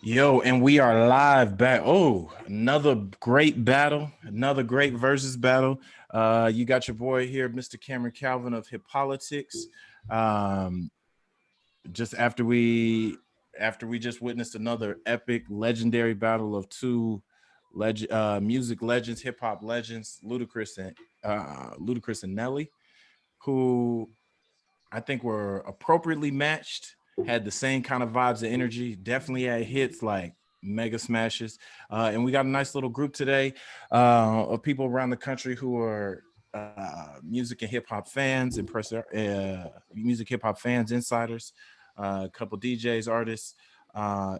Yo, and we are live back. Oh, another great battle, another great versus battle. You got your boy here, Mr. Cameron Calvin of Hip Politics. Um, just after we just witnessed another epic, legendary battle of two music legends, hip hop legends, Ludacris and Nelly, who I think were appropriately matched, had the same kind of vibes and energy, definitely had hits like mega smashes. And we got a nice little group today of people around the country who are music and hip hop fans, music hip hop fans, insiders, a couple DJs, artists,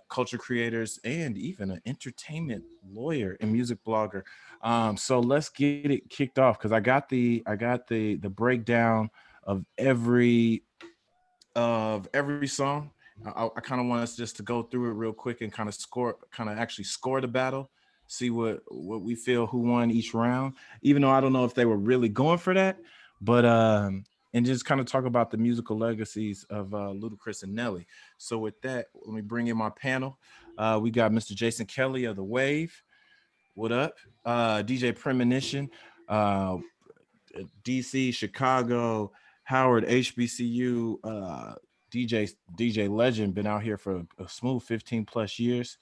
culture creators, and even an entertainment lawyer and music blogger. So let's get it kicked off because I got the breakdown of every song. I kind of want us just to go through it real quick and actually score the battle, see what we feel who won each round. Even though I don't know if they were really going for that, but and just kind of talk about the musical legacies of Ludacris and Nelly. So with that, let me bring in my panel. We got Mr. Jason Kelley of the Wave. What up? DJ Premonition. Uh, DC, Chicago, Howard, HBCU, DJ Legend, been out here for a smooth 15 plus years.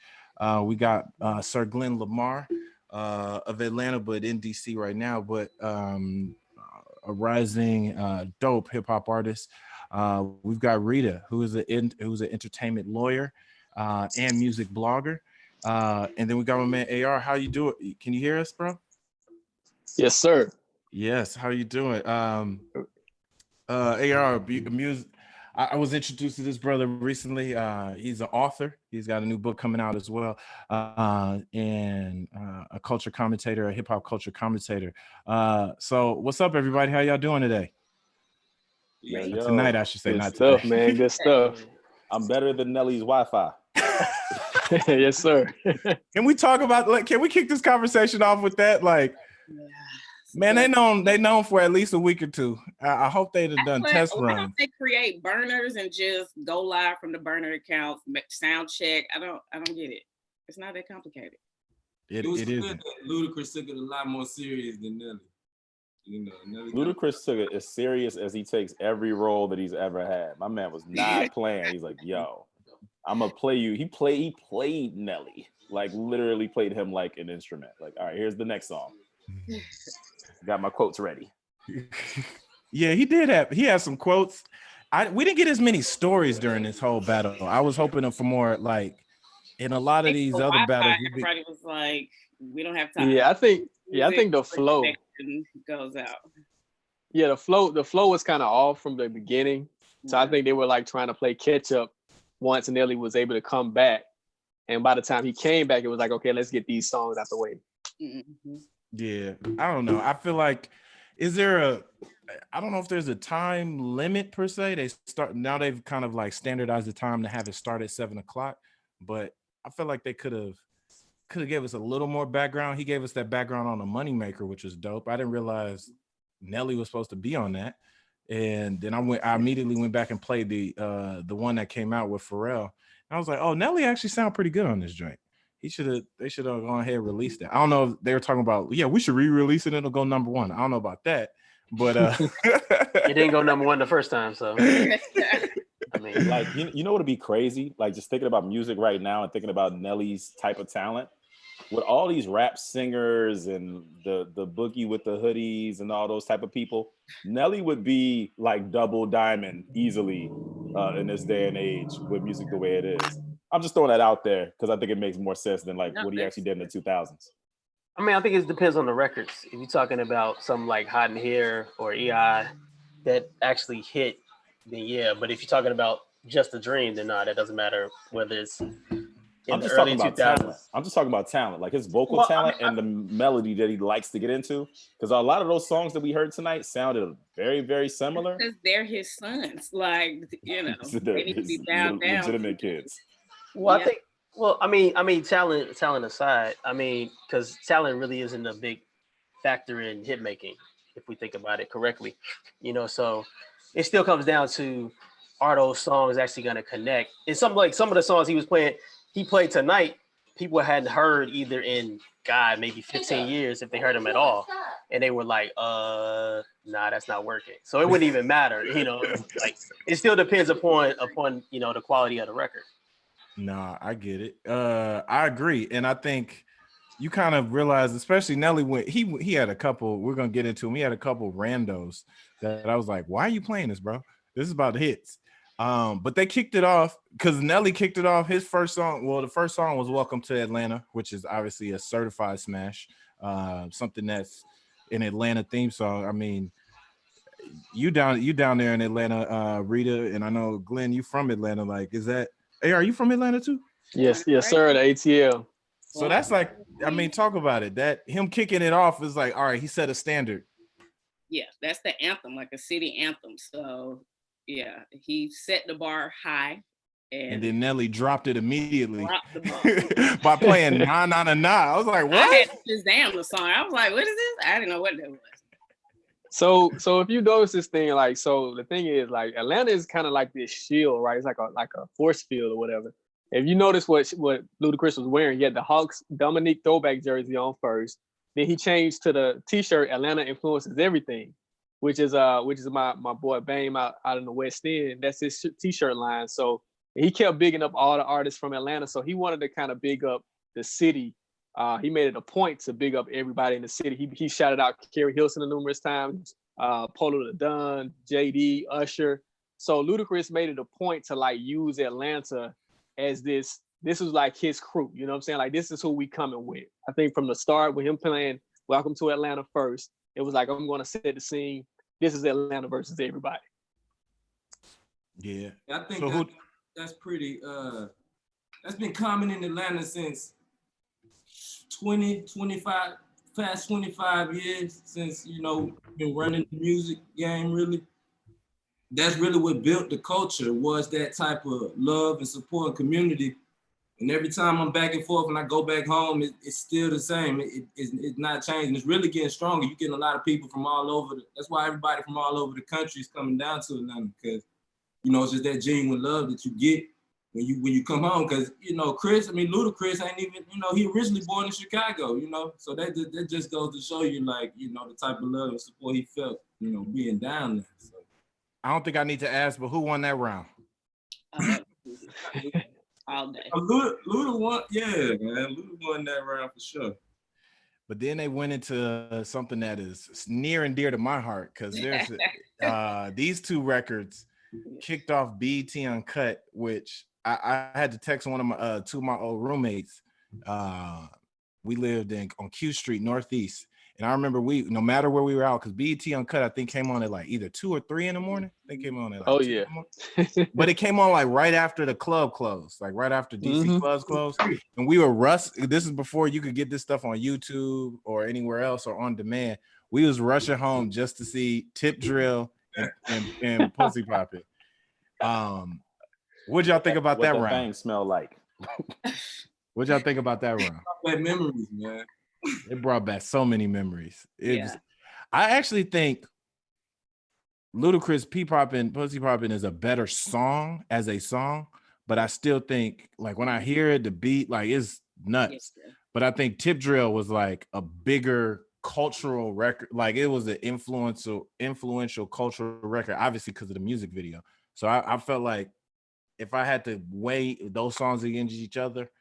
We got Sir Glenn Lamar of Atlanta, but in DC right now, but a rising dope hip hop artist. We've got Rita, who's an entertainment lawyer and music blogger. And then we got my man AR. How you doing? Can you hear us, bro? Yes, sir. Yes, how you doing? AR music. I was introduced to this brother recently. He's an author. He's got a new book coming out as well, and a culture commentator, a hip hop culture commentator. So, what's up, everybody? How y'all doing today? Tonight, I should say, Good not stuff, today. man. Good stuff. I'm better than Nelly's Wi-Fi. Yes, sir. Can we talk about? Can we kick this conversation off with that? Man, they known for at least a week or two. I hope they'd have done test runs. Why don't they create burners and just go live from the burner accounts, sound check? I don't get it. It's not that complicated. It was good that Ludacris took it a lot more serious than Nelly. Nelly Ludacris took it as serious as he takes every role that he's ever had. My man was not playing. He's like, yo, I'm gonna play you. He played Nelly, like literally played him like an instrument. Like, all right, here's the next song. Got my quotes ready. Yeah, he had some quotes. We didn't get as many stories during this whole battle. I was hoping for more, like in a lot of these other battles. Everybody was like, we don't have time. Yeah, I think the flow goes out. Yeah, the flow was kind of off from the beginning. So I think they were like trying to play catch up once Nelly was able to come back. And by the time he came back, it was like, okay, let's get these songs out the way. Mm-hmm. Yeah, I don't know. I feel like, I don't know if there's a time limit per se. They've kind of like standardized the time to have it start at 7:00, but I feel like they could have gave us a little more background. He gave us that background on the Moneymaker, which was dope. I didn't realize Nelly was supposed to be on that. And then I immediately went back and played the one that came out with Pharrell. And I was like, oh, Nelly actually sound pretty good on this joint. They should have gone ahead and released it. I don't know if they were talking about, yeah, we should re-release it and it'll go number one. I don't know about that, but it didn't go number one the first time. So I mean, like, you know what would be crazy? Like, just thinking about music right now and thinking about Nelly's type of talent with all these rap singers and the boogie with the hoodies and all those type of people. Nelly would be like double diamond easily in this day and age with music the way it is. I'm just throwing that out there because I think it makes more sense than like what he actually did in the 2000s. I mean, I think it depends on the records. If you're talking about something like Hot in Here or EI that actually hit, then yeah. But if you're talking about Just a Dream, then no, that doesn't matter whether it's in the early 2000s. I'm just talking about talent, like his vocal talent and the melody that he likes to get into. Because a lot of those songs that we heard tonight sounded very, very similar. Because they're his sons, like, they need to be down. Legitimate kids. Well, yeah. I mean, talent aside, I mean, because talent really isn't a big factor in hit making, if we think about it correctly, so it still comes down to, are those songs actually going to connect? And some of the songs he was playing, he played tonight, people hadn't heard either in maybe 15 years if they heard him at all, and they were like, nah, that's not working. So it wouldn't even matter, Like it still depends upon the quality of the record. Nah, I get it. I agree, and I think you kind of realize, especially Nelly, when he had a couple. We're gonna get into him. He had a couple randos that I was like, "Why are you playing this, bro? This is about hits." But they kicked it off because Nelly kicked it off. His first song, well, the first song was "Welcome to Atlanta," which is obviously a certified smash. Something that's an Atlanta theme song. I mean, you down there in Atlanta, Rita, and I know Glenn, you from Atlanta. Like, is that? Hey, are you from Atlanta too? Yes, sir. The ATL. So that's like, I mean, talk about it. That him kicking it off is like, all right, he set a standard. Yeah, that's the anthem, like a city anthem. So yeah, he set the bar high. And then Nelly dropped it immediately by playing Nah Nah Nah Nah. I was like, what? I had to Shazam the song. I was like, what is this? I didn't know what that was. So if you notice this thing, like, so the thing is, like, Atlanta is kind of like this shield, right? It's like a force field or whatever. If you notice what Ludacris was wearing, he had the Hawks Dominique throwback jersey on first. Then he changed to the T-shirt "Atlanta influences everything," which is my boy Bame out in the West End. That's his T-shirt line. So he kept bigging up all the artists from Atlanta. So he wanted to kind of big up the city. He made it a point to big up everybody in the city. He shouted out Kerry Hilson numerous times, Polo the Don, JD, Usher. So Ludacris made it a point to like use Atlanta as this was like his crew. You know what I'm saying? Like, this is who we coming with. I think from the start with him playing "Welcome to Atlanta" first, it was like, I'm going to set the scene. This is Atlanta versus everybody. Yeah. I think that's pretty, that's been common in Atlanta since 25 years, since, been running the music game, really. That's really what built the culture, was that type of love and support and community. And every time I'm back and forth and I go back home, it's still the same. It's not changing. It's really getting stronger. You're getting a lot of people from all over. That's why everybody from all over the country is coming down to Atlanta, because, it's just that genuine love that you get when you come home. Because, Ludacris ain't even, he originally born in Chicago, So that just goes to show you, like, the type of love and support he felt, being down there. So. I don't think I need to ask, but who won that round? All day. Luda won, yeah, man. Luda won that round for sure. But then they went into something that is near and dear to my heart, because there's these two records kicked off BET Uncut, which I had to text one of my two of my old roommates. We lived on Q Street Northeast. And I remember no matter where we were out, because BET Uncut, I think, came on at like either 2 or 3 in the morning. They came on at like 2 in the morning. But it came on like right after the club closed, like right after DC clubs closed. And we were this is before you could get this stuff on YouTube or anywhere else or on demand. We was rushing home just to see Tip Drill and Pussy Poppin'. What'd y'all think about that round? What the thing smell like? What'd y'all think about that round? Bad memories, man. It brought back so many memories. I actually think Ludacris P-Poppin', Pussy Poppin' is a better song as a song, but I still think, like, when I hear it, the beat, like, it's nuts. Yeah. But I think Tip Drill was like a bigger cultural record. Like, it was an influential cultural record, obviously because of the music video. So I felt like if I had to weigh those songs against each other,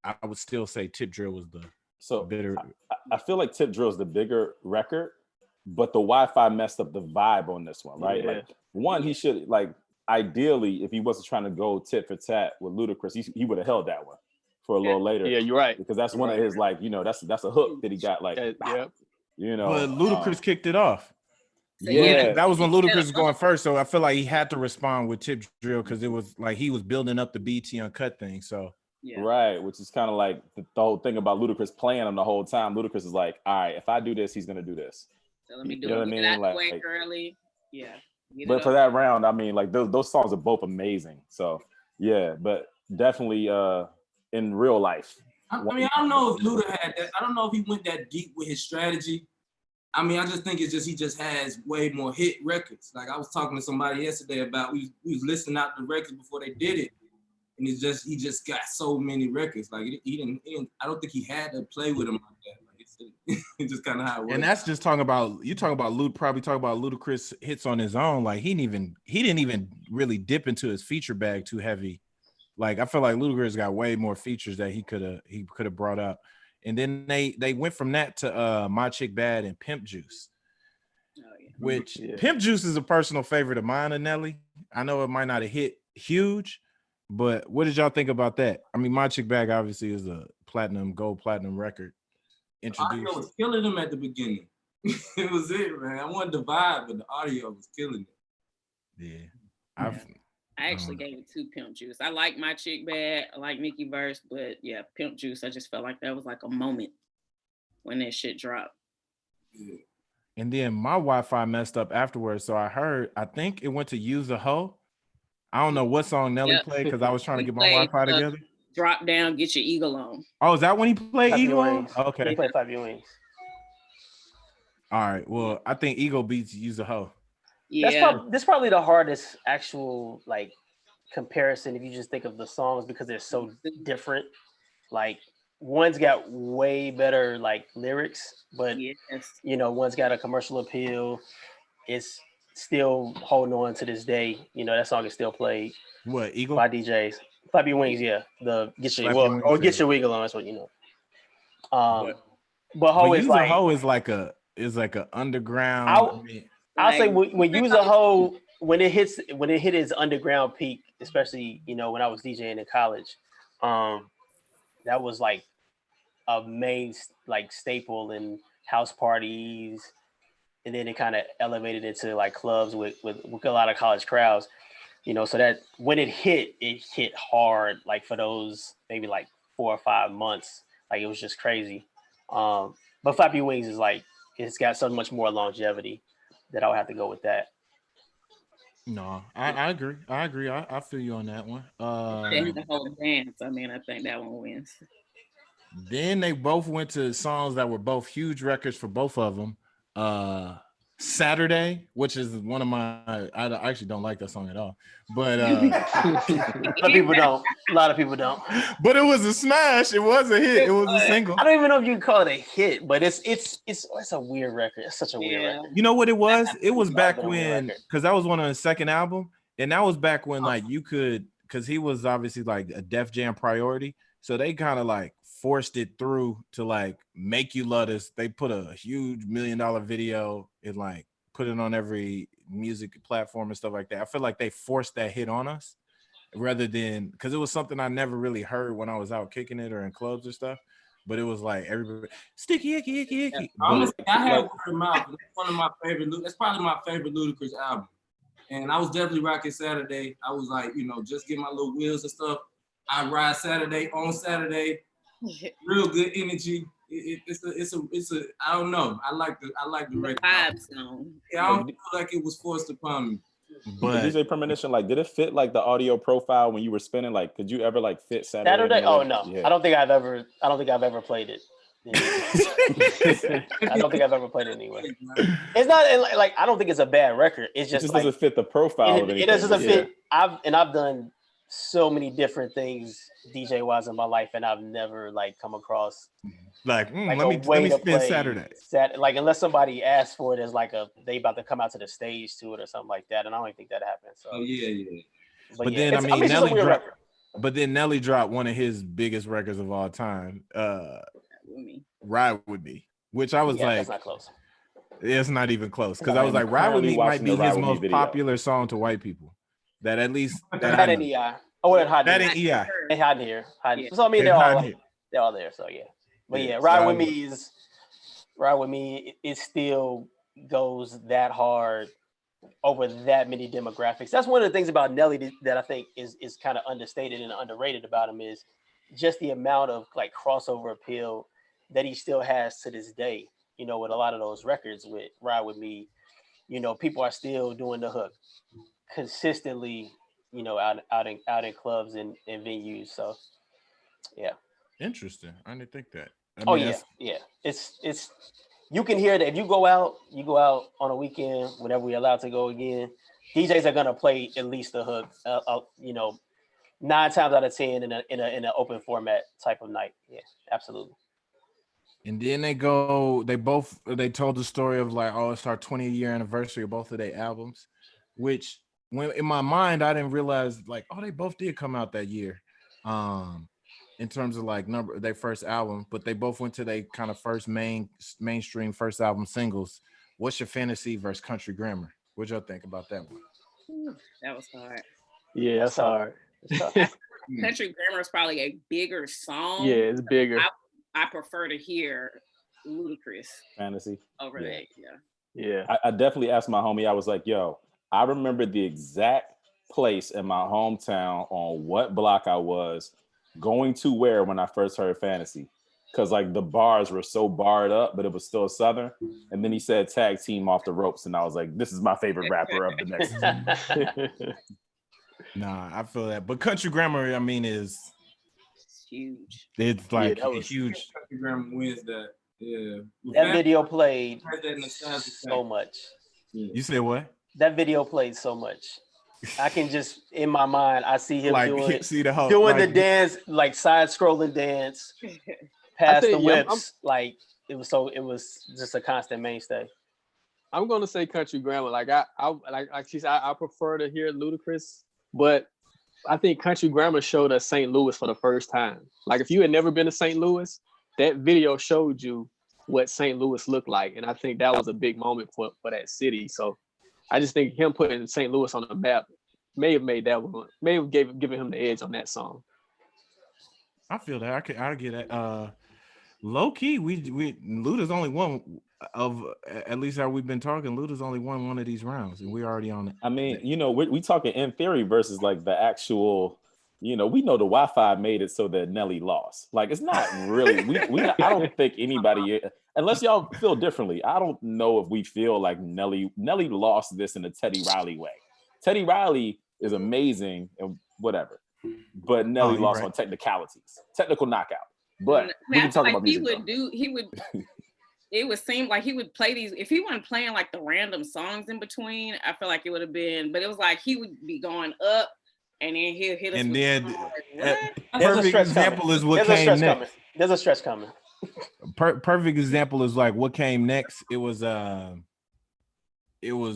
I would still say Tip Drill was the bitter. I feel like Tip Drill's the bigger record, but the Wi-Fi messed up the vibe on this one, right? Yeah. Like, one, he should, like, ideally, if he wasn't trying to go tit for tat with Ludacris, he would have held that one for a little later. Yeah, you're right. Because that's one of his, like, that's a hook that he got, like, But Ludacris kicked it off. Yeah, that was when Ludacris was going first, so I feel like he had to respond with Tip Drill because it was like he was building up the BT Uncut thing. So right, which is kind of like the whole thing about Ludacris playing him the whole time. Ludacris is like, all right, if I do this, he's gonna do this. So let me do it. Like early. Yeah. But for that round, I mean, like those songs are both amazing. So yeah, but definitely in real life. I mean, I don't know if Luda had that. I don't know if he went that deep with his strategy. I mean, I just think he just has way more hit records. Like I was talking to somebody yesterday about we was listing out the records before they did it. and he just got so many records. Like he didn't. I don't think he had to play with him like that. Like it's just kind of how it works. And that's just talking about Ludacris hits on his own. Like he didn't even really dip into his feature bag too heavy. Like I feel like Ludacris got way more features that he could have brought up. And then they went from that to My Chick Bad and Pimp Juice. Oh, yeah. Which Pimp Juice is a personal favorite of mine and Nelly. I know it might not have hit huge, but what did y'all think about that? I mean, My Chick Bag obviously is a gold platinum record. Introduced. The audio was killing him at the beginning. It was it, man. I wanted the vibe, but the audio was killing it. Yeah. I actually gave it 2 Pimp Juice. I like My Chick Bad. I like Nicki Verse, but yeah, Pimp Juice, I just felt like that was like a moment when that shit dropped. Yeah. And then my Wi-Fi messed up afterwards, so I think it went to Use a Hoe. I don't know what song Nelly played because I was trying to get my Wi-Fi together. Drop Down, Get Your Eagle On. Oh, is that when he played Eagle on? Okay. He played 5 Your Wings. All right. Well, I think Eagle beats Use a Hoe. Yeah. That's probably the hardest actual like comparison if you just think of the songs because they're so different. Like one's got way better like lyrics, but one's got a commercial appeal. It's still holding on to this day. That song is still played. What, Eagle? By DJs. Flap Your Wings, yeah. Get Your Wiggle On. That's what you know. But Hoe is like Hoe is like a underground. I'll say when Use a Hoe when it hit its underground peak, especially when I was DJing in college, that was like a main like staple in house parties, and then it kind of elevated into like clubs with a lot of college crowds. So that when it hit hard, like for those maybe like 4 or 5 months, like it was just crazy. But Flap Your Wings is like, it's got so much more longevity that I would have to go with that. No, I agree. I feel you on that one. The whole dance. I mean, I think that one wins. Then they both went to songs that were both huge records for both of them. Saturday, which is one of my, I actually don't like that song at all, but a lot of people don't. But it was a smash. It was a hit. It was a single. I don't even know if you can call it a hit, but it's a weird record. It's such a weird record. You know what it was? It was back when, because that was one of his second album, and that was back when like you could, because he was obviously like a Def Jam priority, so they kind of like forced it through to like Make You Love This. They put a huge $1 million video and like put it on every music platform and stuff like that. I feel like they forced that hit on us rather than, because it was something I never really heard when I was out kicking it or in clubs or stuff. But it was like everybody sticky icky icky icky. Honestly, I had word of mouth. That's one of my favorite. That's probably my favorite Ludacris album. And I was definitely rocking Saturday. I was like, just get my little wheels and stuff. I ride Saturday on Saturday. Real good energy. It's a I don't know. I like the record. Vibe song. Yeah, I don't feel like it was forced upon me. But DJ Premonition, like, did it fit like the audio profile when you were spinning? Like, could you ever like fit Saturday? Oh no, yeah. I don't think I've ever played it. I don't think I've ever played it anyway. It's not like I don't think it's a bad record. It just doesn't fit the profile. It doesn't fit. I've done so many different things DJ wise in my life, and I've never like come across like let me spin Saturday. Like unless somebody asks for it as like they about to come out to the stage to it or something like that, and I don't think that happens. So. Oh yeah. But yeah, then I mean Nelly dropped. But then Nelly dropped one of his biggest records of all time, Ride With Me, which I was like, that's not close. It's not even close because I was like, Ride With Me might be his most popular song to white people. That at least that in EI. Oh, and Hot that in EI. And Hot in here. So I mean, they're all there. So yeah, but yeah, Ride With Me. It still goes that hard over that many demographics. That's one of the things about Nelly that I think is kind of understated and underrated about him is just the amount of like crossover appeal that he still has to this day. With a lot of those records with Ride With Me, people are still doing the hook consistently, out in clubs and venues. So yeah. Interesting. I didn't think that. Yeah. It's you can hear that if you go out on a weekend, whenever we're allowed to go again, DJs are gonna play at least the hook, 9 times out of 10 in an open format type of night. Yeah, absolutely. And then they told the story of like, oh, it's our 20-year anniversary of both of their albums, which when in my mind I didn't realize like, oh, they both did come out that year. In terms of like their first album, but they both went to their kind of first mainstream first album singles. What's Your Fantasy versus Country Grammar? What'd y'all think about that one? Ooh, that was hard. Yeah, that's hard. Country Grammar is probably a bigger song. Yeah, it's bigger. I prefer to hear Ludacris Fantasy over that. Yeah. I definitely asked my homie. I was like, yo, I remember the exact place in my hometown on what block I was going to where when I first heard Fantasy, because like the bars were so barred up, but it was still Southern. And then he said tag team off the ropes, and I was like, this is my favorite rapper of the next. Nah, I feel that. But Country Grammar, I mean, is huge. It's like huge. Country Grammar wins that. Yeah. That video played that so much. You say what? That video played so much. I can just in my mind, I see him like, doing like, the dance, like side scrolling dance, past the whips. Like it was just a constant mainstay. I'm gonna say Country Grammar. Like I prefer to hear Ludacris, but I think Country Grammar showed us St. Louis for the first time. Like if you had never been to St. Louis, that video showed you what St. Louis looked like, and I think that was a big moment for that city. So I just think him putting St. Louis on the map may have made that one, may have given him the edge on that song. I feel that. I get that. Low key, we Luda's only one of, at least how we've been talking. Luda's only won one of these rounds, and we're already on it. I mean, we talking in theory versus like the actual. We know the Wi-Fi made it so that Nelly lost. Like it's not really. I don't think anybody, unless y'all feel differently. I don't know if we feel like Nelly lost this in a Teddy Riley way. Teddy Riley is amazing and whatever, but Nelly lost on technicalities, technical knockout. But we can talk about music. It would seem like he would play these if he wasn't playing like the random songs in between. I feel like it would have been, but it was like he would be going up and then he'll hit us. And then perfect example is what came next. There's a stretch coming. Perfect example is like what came next. It was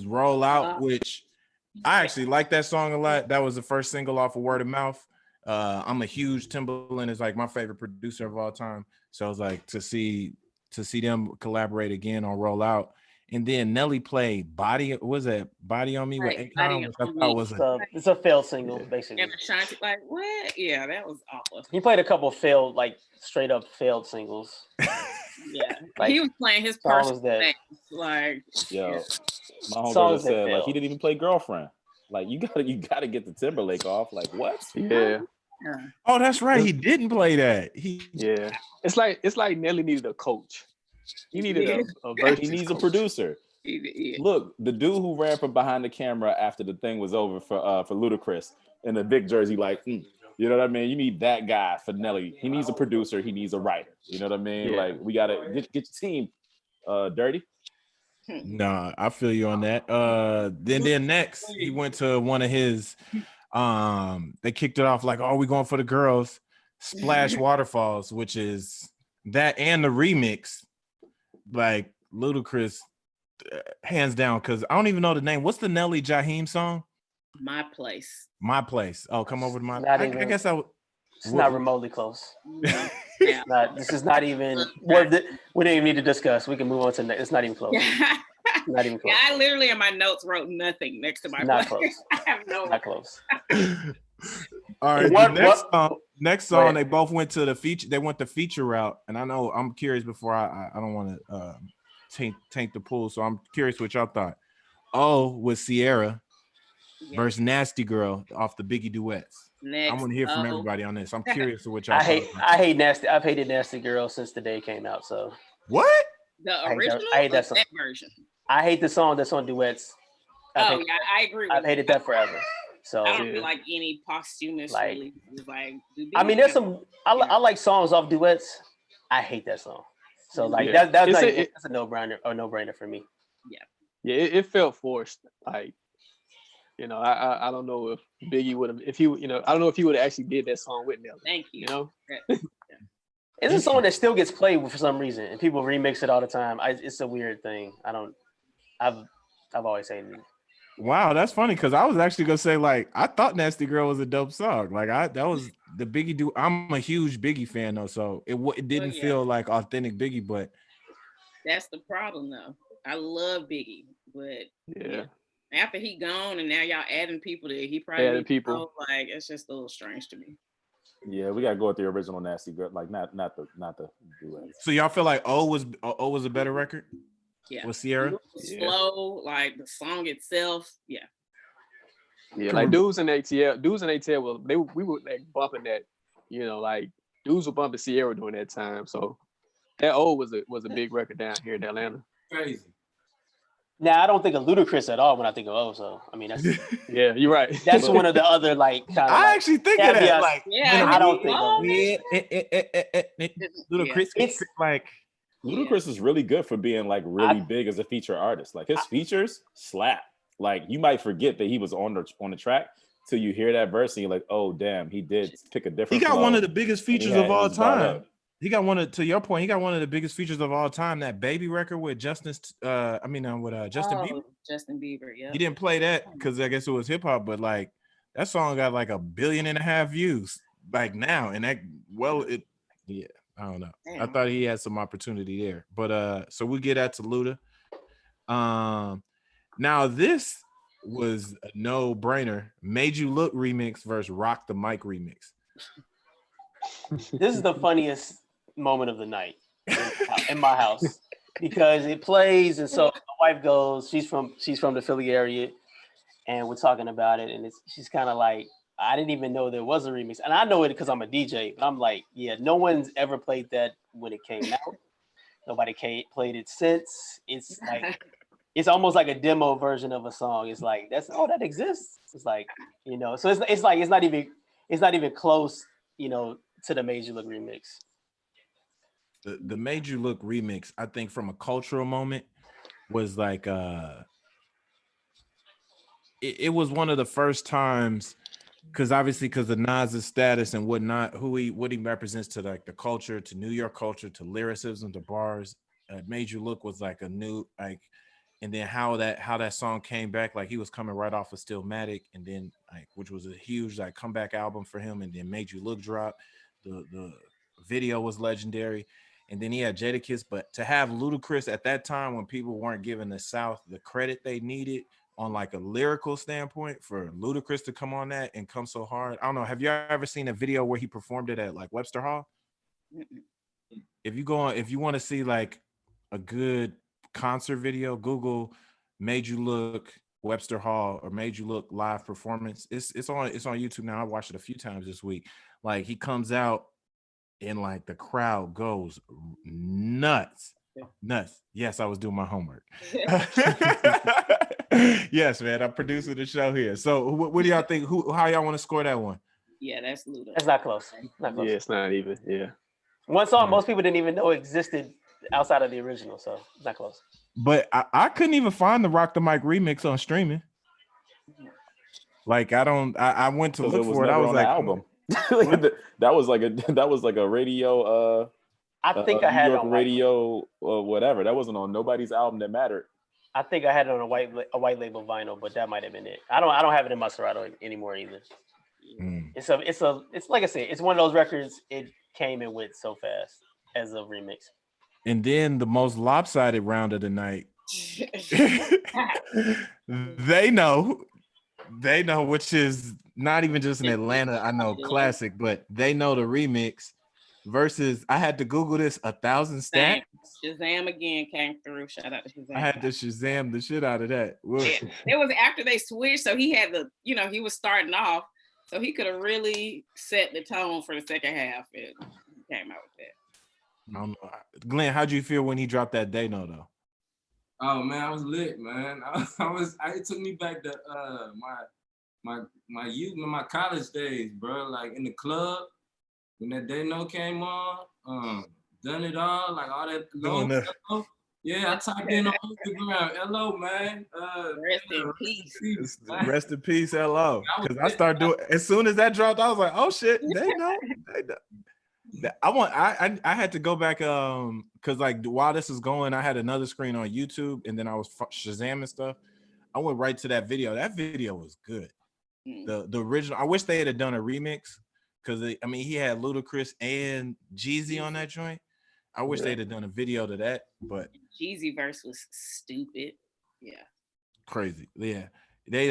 Roll Out, which I actually like that song a lot. That was the first single off of Word of Mouth. I'm a huge Timbaland is like my favorite producer of all time. So I was like to see them collaborate again on Roll Out. And then Nelly played Body on Me with Akon, which I thought was it's a failed single, basically. And Ashanti, like what? Yeah, that was awful. He played a couple failed, like straight up failed singles. Yeah, like, he was playing his personal things. Like, yo, my homeboy just said like he didn't even play Girlfriend. Like you gotta get the Timberlake off. Like what? Yeah. Oh, that's right. He didn't play that. It's like Nelly needed a coach. He needed a he needs coach. A producer. Look, the dude who ran from behind the camera after the thing was over for Ludacris in the big jersey, like, you know what I mean? You need that guy for Nelly. He needs a producer. He needs a writer. You know what I mean? Yeah. Like, we gotta get your team dirty. Nah, I feel you on that. Then next he went to one of his. They kicked it off like, oh, we going for the girls. Splash Waterfalls, which is that and the remix. Like Ludacris, hands down, because I don't even know the name. What's the Nelly Jaheim song? My Place. My Place. Oh, come over to my. I guess I would. It's not remotely close. Yeah. This is not even. We didn't even need to discuss. We can move on to next. It's not even close. Not even close. Yeah, I literally in my notes wrote nothing next to my. Not close. I have no. Not close. All right. Next song, they both went to the feature. They went the feature route, and I know I'm curious. Before I don't want to taint the pool, so I'm curious what y'all thought. Oh, with Sierra versus Nasty Girl off the Biggie duets. I want to hear from everybody on this. I'm curious what y'all. I hate Nasty. I've hated Nasty Girl since the day it came out. So what? The original. I hate that song. That version. I hate the song that's on duets. I agree. I've hated that forever. So I don't feel like any posthumous release is like. I mean, there's some. I like songs off duets. I hate that song. So like that's a no brainer for me. Yeah, it felt forced. Like You know, I don't know if Biggie would have, if he, you know, I don't know if he would have actually did that song with Nelly. Thank you. You know, It's a song that still gets played for some reason, and people remix it all the time. It's a weird thing. I've always said it. Wow, that's funny because I was actually gonna say like I thought "Nasty Girl" was a dope song. Like that was the Biggie do. I'm a huge Biggie fan though, so it didn't feel like authentic Biggie, but that's the problem though. I love Biggie, but yeah. After he gone and now y'all adding people that he probably adding people, like it's just a little strange to me. Yeah, we gotta go with the original Nasty Girl, like not the duet. So y'all feel like O was a better record? Yeah. With Sierra? Slow, like the song itself. Yeah. Yeah, like dudes in ATL, we were like bumping that, you know, like dudes were bumping Sierra during that time. So that O was a big record down here in Atlanta. Crazy. Now I don't think of Ludacris at all when I think of O. So I mean, that's yeah, you're right. That's one of the other like kind of. I actually think of that. Like, I don't think Ludacris. It's like. Ludacris is really good for being like really big as a feature artist. Like his features slap. Like you might forget that he was on the track till you hear that verse and you're like, oh damn, he did pick a different. He got one of the biggest features of all time. He got one of, to your point, he got one of the biggest features of all time. That Baby record with Justin Bieber. Justin Bieber, yeah. He didn't play that because I guess it was hip hop, but like that song got like 1.5 billion views like now, and that I don't know. Damn. I thought he had some opportunity there, but so we get that to Luda. Now this was a no-brainer. Made You Look remix versus Rock the Mic remix. This is the funniest moment of the night in my house because it plays, and so my wife goes. She's from the Philly area, and we're talking about it, and she's kind of like, I didn't even know there was a remix. And I know it because I'm a DJ, but I'm like, yeah, no one's ever played that when it came out. Nobody played it since. It's like, it's almost like a demo version of a song. It's like, that exists. It's like, you know, so it's like, it's not even close, you know, to the Made You Look remix. The Made You Look remix, I think from a cultural moment was like, it was one of the first times, because obviously because of Nas's status and whatnot, what he represents to like the culture, to New York culture, to lyricism, to bars, Made You Look was like a new like, and then how that song came back, like he was coming right off of Stillmatic, and then like which was a huge like comeback album for him, and then Made You Look drop, the video was legendary, and then he had Jadakiss. But to have Ludacris at that time when people weren't giving the South the credit they needed on like a lyrical standpoint, for Ludacris to come on that and come so hard. I don't know. Have you ever seen a video where he performed it at like Webster Hall? If you want to see like a good concert video, Google Made You Look Webster Hall or Made You Look live performance. It's on YouTube now. I watched it a few times this week. Like he comes out and like the crowd goes nuts. Yes, I was doing my homework. Yes, man, I'm producing the show here. So what do y'all think? How y'all want to score that one? Yeah, that's Luda. That's not close. Not close. Yeah, it's not even. Yeah. One song most people didn't even know existed outside of the original, so it's not close. But I couldn't even find the Rock the Mic remix on streaming. Like I went to look for it. I was like, album. that was like a radio. I think I had New York on radio or whatever. That wasn't on nobody's album that mattered. I think I had it on a white label vinyl, but that might have been it. I don't have it in my Serato anymore either. It's like I said, it's one of those records it came and went so fast as a remix. And then the most lopsided round of the night. They know, which is not even just an Atlanta, I know, classic, but They Know the remix versus, I had to Google this, 1,000 Stacks. Shazam again came through. Shout out to Shazam. I had to Shazam the shit out of that. Yeah. It was after they switched, so he had he was starting off, so he could have really set the tone for the second half. It came out with that. I don't know. Glenn, how'd you feel when he dropped that They Know though? Oh man, I was lit, man. It took me back to my youth and my college days, bro. Like in the club when that They Know came on, Done It All, like all that long stuff. Yeah, I typed in on Instagram. Hello, man. Rest in peace. Rest in peace, LO. I was Because I started doing as soon as that dropped, I was like, oh shit, they know. I had to go back because like while this is going, I had another screen on YouTube and then I was Shazamming stuff. I went right to that video. That video was good. The original. I wish they had done a remix because I mean he had Ludacris and Jeezy on that joint. I wish they'd have done a video to that, but Jeezy verse was stupid. Yeah. Crazy. Yeah. They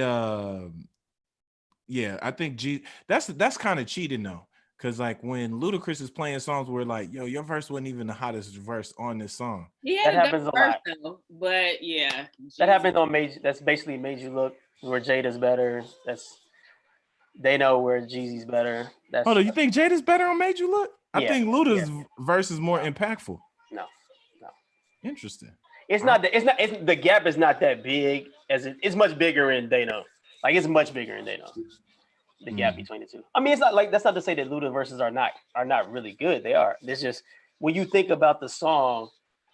yeah, I think that's kind of cheating though. Cause like when Ludacris is playing songs where like, yo, your verse wasn't even the hottest verse on this song. Yeah, that happens a lot. Though, but yeah. That happens on Made. That's basically Made You Look, where Jada's better. They know where Jeezy's better. Oh, do you think Jada's better on Made You Look? I think Luda's verse is more impactful. No. Interesting. It's not the gap is not that big as it's much bigger in They Know. Like it's much bigger in They Know. The gap between the two. I mean, it's not like that's not to say that Luda verses are not really good. They are. It's just when you think about the song,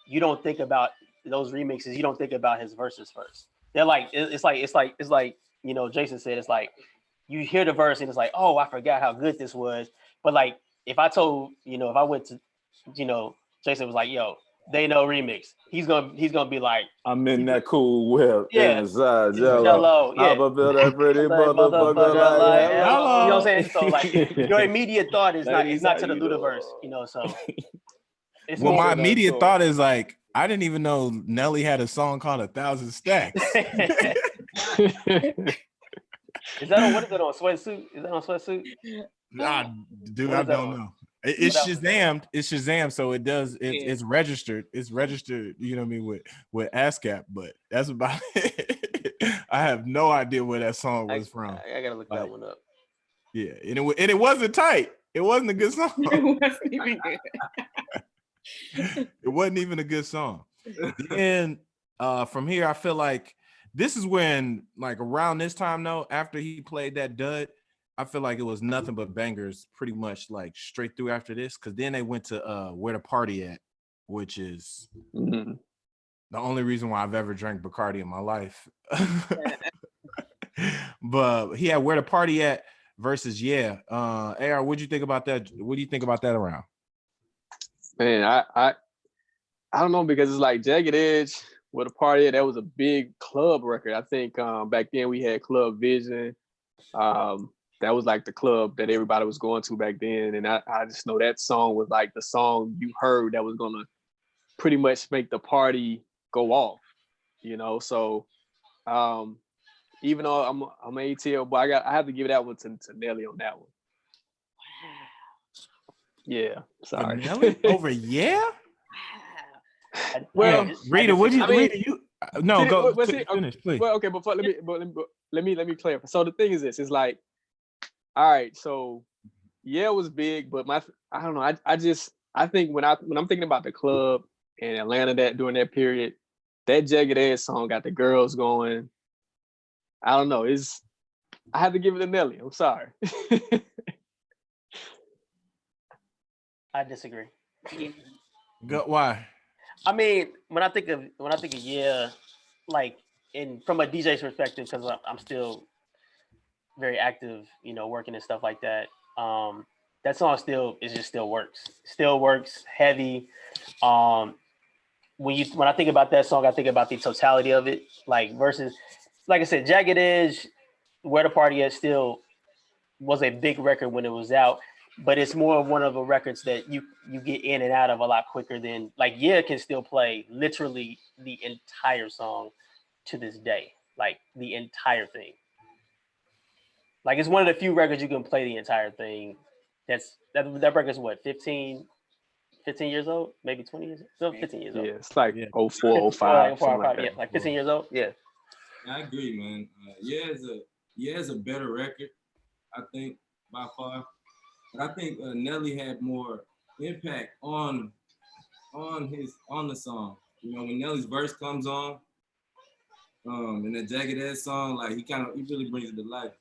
you don't think about those remixes. You don't think about his verses first. They're like it's like you know, Jason said it's like you hear the verse and it's like, oh, I forgot how good this was. But like if I told, you know, if I went to, you know, Jason was like, yo, They Know remix. He's gonna be like, I'm in that cool whip. Yeah. Inside Jello. Yeah. I'm a that pretty motherfucker like hello. You know what I'm saying? So like your immediate thought is not to the Ludaverse, you know. So it's well, my immediate thought is like, I didn't even know Nelly had a song called 1,000 Stacks. Is that on what is it on Sweatsuit? Is that on Sweatsuit? Nah, dude, I don't know. It's Shazammed. It's Shazam, so it does. It's registered. It's registered. You know what I mean with ASCAP, but that's about it. I have no idea where that song was from. I gotta look that one up. Yeah, and it wasn't tight. It wasn't a good song. It wasn't even good. It wasn't even a good song. Then from here, I feel like this is when, like around this time though, after he played that dud, I feel like it was nothing but bangers pretty much like straight through after this. Cause then they went to Where the Party At, which is the only reason why I've ever drank Bacardi in my life. But he had Where the Party At versus AR, what'd you think about that? What do you think about that around? Man, I don't know, because it's like Jagged Edge with a party that was a big club record. I think back then we had Club Vision. That was like the club that everybody was going to back then. And I just know that song was like the song you heard that was gonna pretty much make the party go off, you know. So even though I'm an ATL, but I have to give that one to Nelly on that one. Yeah, sorry. Nelly over Well, Rita, what do you? Rita, you no go finish, please. Well, okay, but let me clarify. So the thing is this: is like, all right, so it was big, but I don't know. I think when I'm thinking about the club in Atlanta that during that period, that Jagged Edge song got the girls going. I don't know. I have to give it to Nelly. I'm sorry. I disagree. Why? I mean, when I think of like from a DJ's perspective, because I'm still very active, you know, working and stuff like that. That song still works heavy. When I think about that song, I think about the totality of it, like versus, like I said, Jagged Edge, Where the Party At still was a big record when it was out, but it's more of one of the records that you get in and out of a lot quicker than, like, can still play literally the entire song to this day, like the entire thing. Like, it's one of the few records you can play the entire thing. That record's what, 15 years old, maybe 20 years, no, 15 years old. Yeah, it's like 04, 05, like 15 years old. Yeah. I agree, man. Is a better record, I think, by far. But I think Nelly had more impact on the song. You know, when Nelly's verse comes on, and the Jagged Edge song, like he really brings it to life.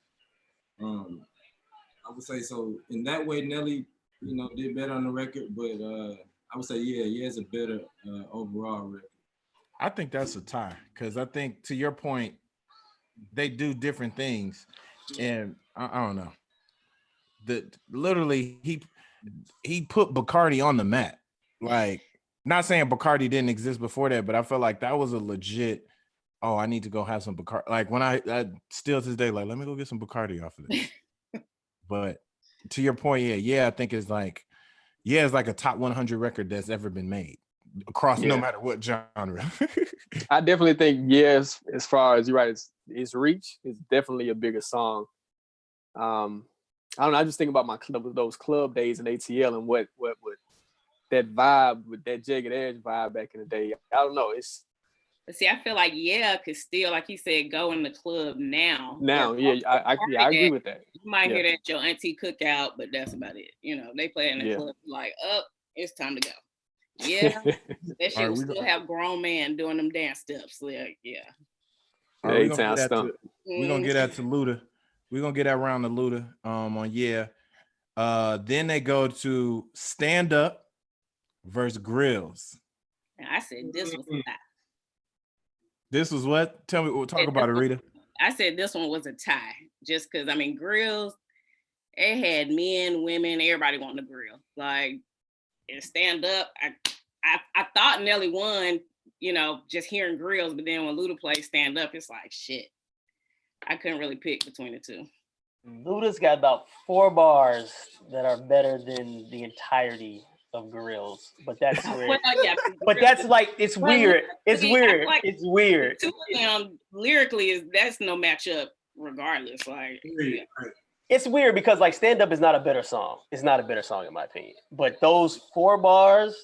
I would say so. In that way, Nelly, you know, did better on the record. But I would say, is a better overall record. I think that's a tie because I think to your point, they do different things, and I don't know. Literally he put Bacardi on the map. Like, not saying Bacardi didn't exist before that, but I felt like that was a legit. Oh, I need to go have some Bacardi. Like when I still to this day, like let me go get some Bacardi off of this. But to your point, I think it's like a top 100 record that's ever been made across no matter what genre. I definitely think yes. As far as you're right, its reach is definitely a bigger song. I don't know. I just think about those club days in ATL and what that vibe with that Jagged Edge vibe back in the day. I don't know. But see, I feel like could still, like you said, go in the club now. I agree with that. You might hear that at your auntie cookout, but that's about it. You know, they play in the club like, it's time to go. Yeah, that shit will still have grown man doing them dance steps. Like, we're gonna get that to Luda. We're gonna get that round to Luda. Then they go to Stand Up versus Grillz. And I said this was a tie. This was what? Tell me. We'll talk about it, Rita. I said this one was a tie, just because I mean Grillz. It had men, women, everybody wanting to grill. Like, and Stand Up. I thought Nelly won. You know, just hearing Grillz, but then when Luda played Stand Up, it's like shit. I couldn't really pick between the two. Luda's got about 4 bars that are better than the entirety of Grillz, but that's weird. But that's like it's weird. It's weird. Like it's weird. Two of them lyrically that's no matchup regardless. Like it's weird because like Stand Up is not a better song. It's not a better song in my opinion. But those 4 bars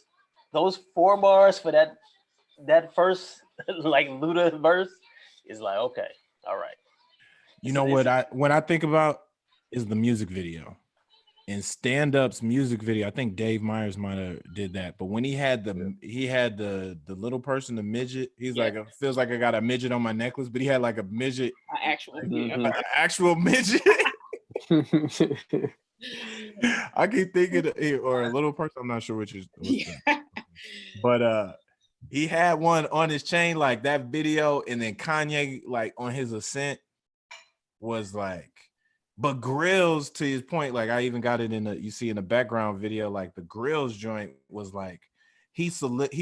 for that first like Luda verse is like okay, all right. You know what when I think about is the music video. In Stand Up's music video, I think Dave Myers might have did that. But when he had the little person, the midget, he's like, it feels like I got a midget on my necklace, but he had like a midget, actual midget. I keep thinking, or a little person, I'm not sure which is. But he had one on his chain, like that video, and then Kanye, like on his Ascent, was like. But Grillz, to his point, like I even got it in the background video, like the Grillz joint was like, he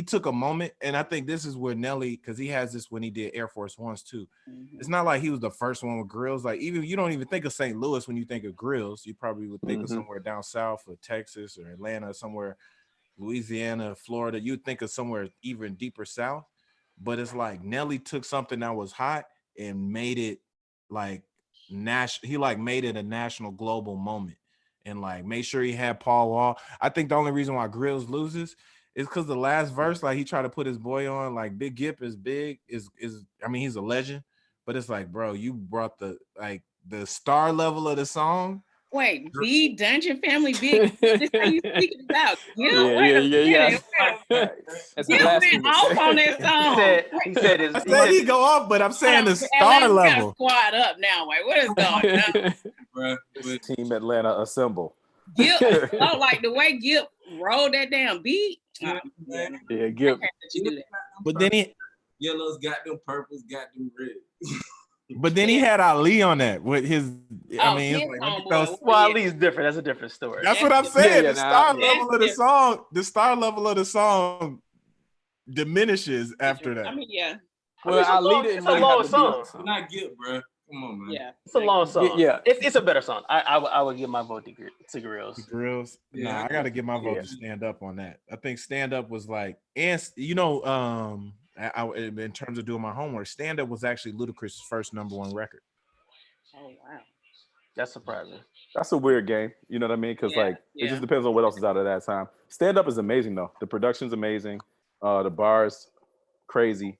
took a moment, and I think this is where Nelly, because he has this when he did Air Force Ones too. Mm-hmm. It's not like he was the first one with Grillz. Like even you don't even think of St. Louis when you think of Grillz. You probably would think of somewhere down south or Texas or Atlanta, somewhere, Louisiana, Florida. You'd think of somewhere even deeper south. But it's like Nelly took something that was hot and made it like he like made it a national global moment and like made sure he had Paul Wall. I think the only reason why Grillz loses is because the last verse, like he tried to put his boy on, like Big Gip is I mean, he's a legend, but it's like, bro, you brought the star level of the song. Wait, B Dungeon Family Big. This how you speaking about? Yeah. You went off on that song. He said I said he go off, but I'm saying the star level. Squad up now. Wait, what is going on? Team Atlanta assemble. Gip, like the way Gip rolled that damn beat. Yeah, Gip. But then yellows got them purples, got them reds. But then he had Ali on that with his. I mean, Ali's different. That's a different story. That's what I'm saying. The star level of the song. The star level of the song diminishes after that. I mean, yeah. Well, Ali didn't. It's a long song. Not Gip, bro. Come on, man. Yeah, it's a long song. Yeah, it's a better song. I would give my vote to Grillz. Grillz. Nah, I got to give my vote to Stand Up on that. I think Stand Up was like, and you know, in terms of doing my homework, Stand Up was actually Ludacris' first #1 record. Oh wow, that's surprising. That's a weird game, you know what I mean? Because it just depends on what else is out at that time. Stand Up is amazing though. The production's amazing. The bars, crazy.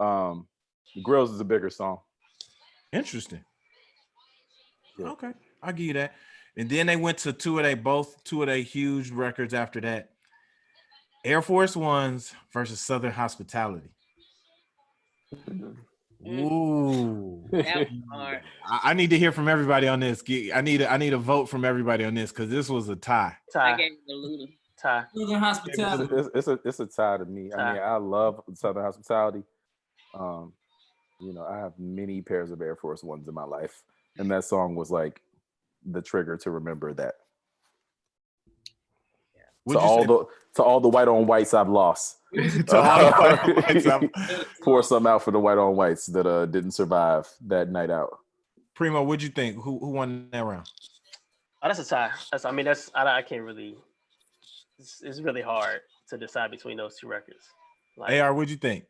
Grillz is a bigger song. Interesting. Yeah. Okay, I'll give you that. And then they went to two of their huge records after that. Air Force Ones versus Southern Hospitality. Ooh. That was hard. I need to hear from everybody on this. I need a vote from everybody on this because this was a tie. I gave it to Luda. Ty. Southern Hospitality. It's a tie to me. I mean, I love Southern Hospitality. You know, I have many pairs of Air Force Ones in my life, and that song was like the trigger to remember that. To all the white on whites I've lost. To all the white on whites pour some out for the white on whites that didn't survive that night out. Primo, what'd you think? Who won that round? Oh, that's a tie. I can't really. It's really hard to decide between those two records. Like, AR, what'd you think?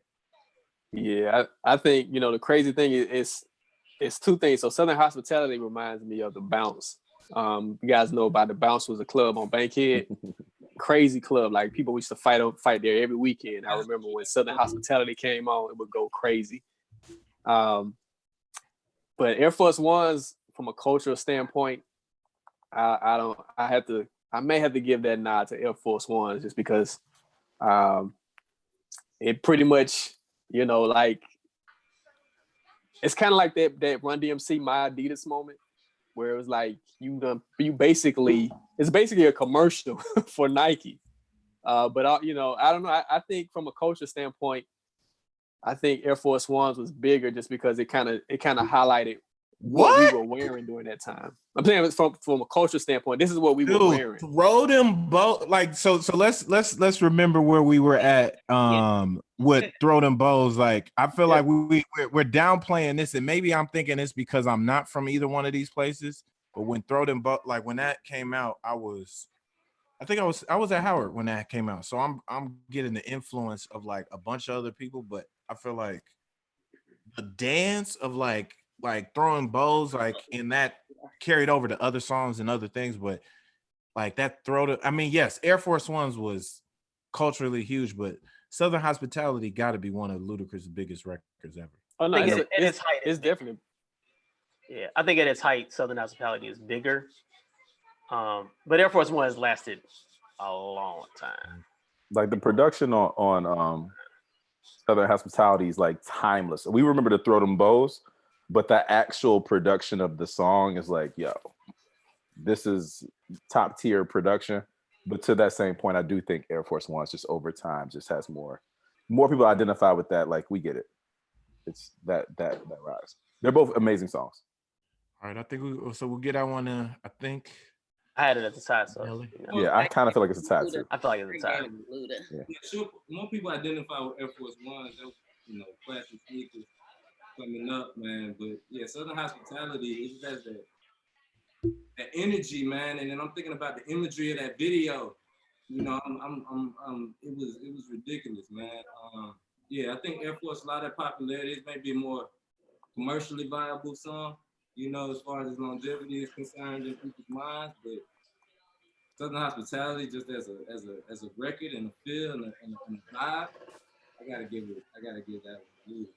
Yeah, I think, you know, the crazy thing is it's two things. So Southern Hospitality reminds me of the Bounce. You guys know about the Bounce was a club on Bankhead. Crazy club. Like people used to fight there every weekend. I remember when Southern Hospitality came on, it would go crazy. But Air Force Ones, from a cultural standpoint, I may have to give that nod to Air Force Ones just because it pretty much, you know, like it's kind of like that Run DMC My Adidas moment where it was like it's basically a commercial for Nike. But you know, I don't know. I think from a culture standpoint, I think Air Force Ones was bigger just because it kind of highlighted what we were wearing during that time. I'm saying from a culture standpoint, this is what we were wearing. Throw them both like so. Let's remember where we were at. With throw them bows. Like I feel like we're downplaying this, and maybe I'm thinking it's because I'm not from either one of these places. But when throw them both, like when that came out, I was at Howard when that came out. So I'm getting the influence of like a bunch of other people, but I feel like the dance of like throwing bows, like in that carried over to other songs and other things, but like that yes, Air Force Ones was culturally huge, but Southern Hospitality got to be one of Ludacris' biggest records ever. Oh no, it's definitely. Yeah, I think at its height, Southern Hospitality is bigger, but Air Force One has lasted a long time. Like the production on Southern Hospitality is like timeless. We remember to throw them bows, but the actual production of the song is like, yo, this is top tier production. But to that same point, I do think Air Force One just over time just has more people identify with that. Like we get it. It's that rise. They're both amazing songs. All right, I think we'll get that one. I think I had it at the tie. So yeah, I kind of feel like it's a tie too. I feel like it's a tie. Yeah. Sure, more people identify with Air Force Ones. You know, classic sneakers coming up, man. But yeah, Southern Hospitality, it just has that energy, man. And then I'm thinking about the imagery of that video. You know, it was ridiculous, man. Yeah, I think Air Force, a lot of that popularity, it may be a more commercially viable song, you know, as far as its longevity is concerned in people's minds. But Southern Hospitality, just as a record and a feel and a vibe, I gotta give that one.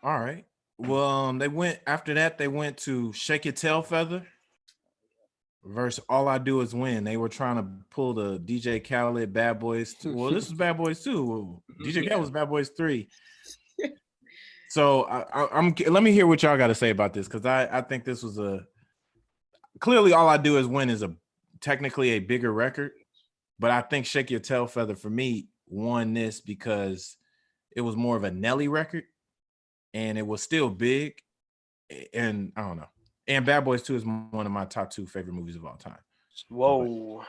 All right. Well, they went to Shake Your Tailfeather versus All I Do Is Win. They were trying to pull the DJ Khaled Bad Boys 2. Well, this is Bad Boys 2. DJ Khaled was Bad Boys 3. So let me hear what y'all got to say about this, because I think this was clearly All I Do Is Win is technically a bigger record, but I think Shake Your Tailfeather for me won this because it was more of a Nelly record. And it was still big, and I don't know. And Bad Boys 2 is one of my top 2 favorite movies of all time. Whoa.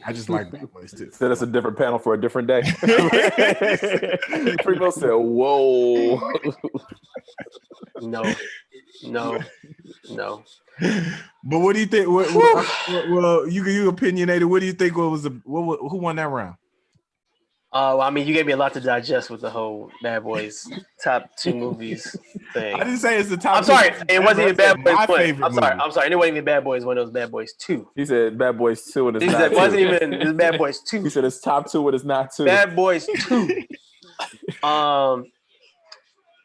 I just like Bad Boys 2. So that's a different panel for a different day. Primo said, whoa. No. But what do you think? Well, you opinionated. What do you think? Who won that round? I mean, you gave me a lot to digest with the whole Bad Boys top 2 movies thing. I didn't say it's the top. I'm sorry, it wasn't even Bad Boys 1. I'm sorry, it wasn't even Bad Boys 1. It was Bad Boys 2. He said Bad Boys 2 and it's not 2. It wasn't even it's Bad Boys 2. He said it's top 2 and it's not 2. Bad Boys 2.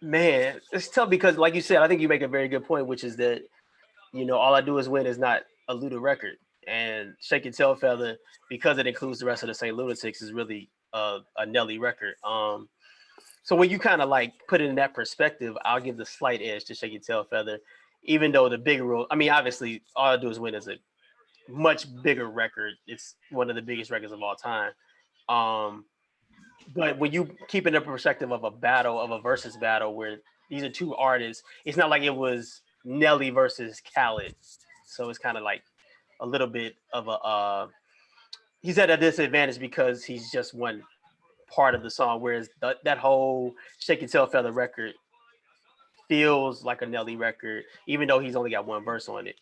Man, it's tough because, like you said, I think you make a very good point, which is that, you know, All I Do Is Win is not a Luda record, and Shake Your Tailfeather, because it includes the rest of the St. Lunatics, is really a Nelly record. So when you kind of like put it in that perspective, I'll give the slight edge to Shake Your Tailfeather, even though the bigger role, I mean, obviously All I Do Is Win is a much bigger record. It's one of the biggest records of all time. But when you keep it in the perspective of a battle, of a versus battle, where these are two artists, it's not like it was Nelly versus Khaled. So it's kind of like a little bit of a he's at a disadvantage because he's just one part of the song, whereas that whole Shake Your Tailfeather record feels like a Nelly record, even though he's only got one verse on it.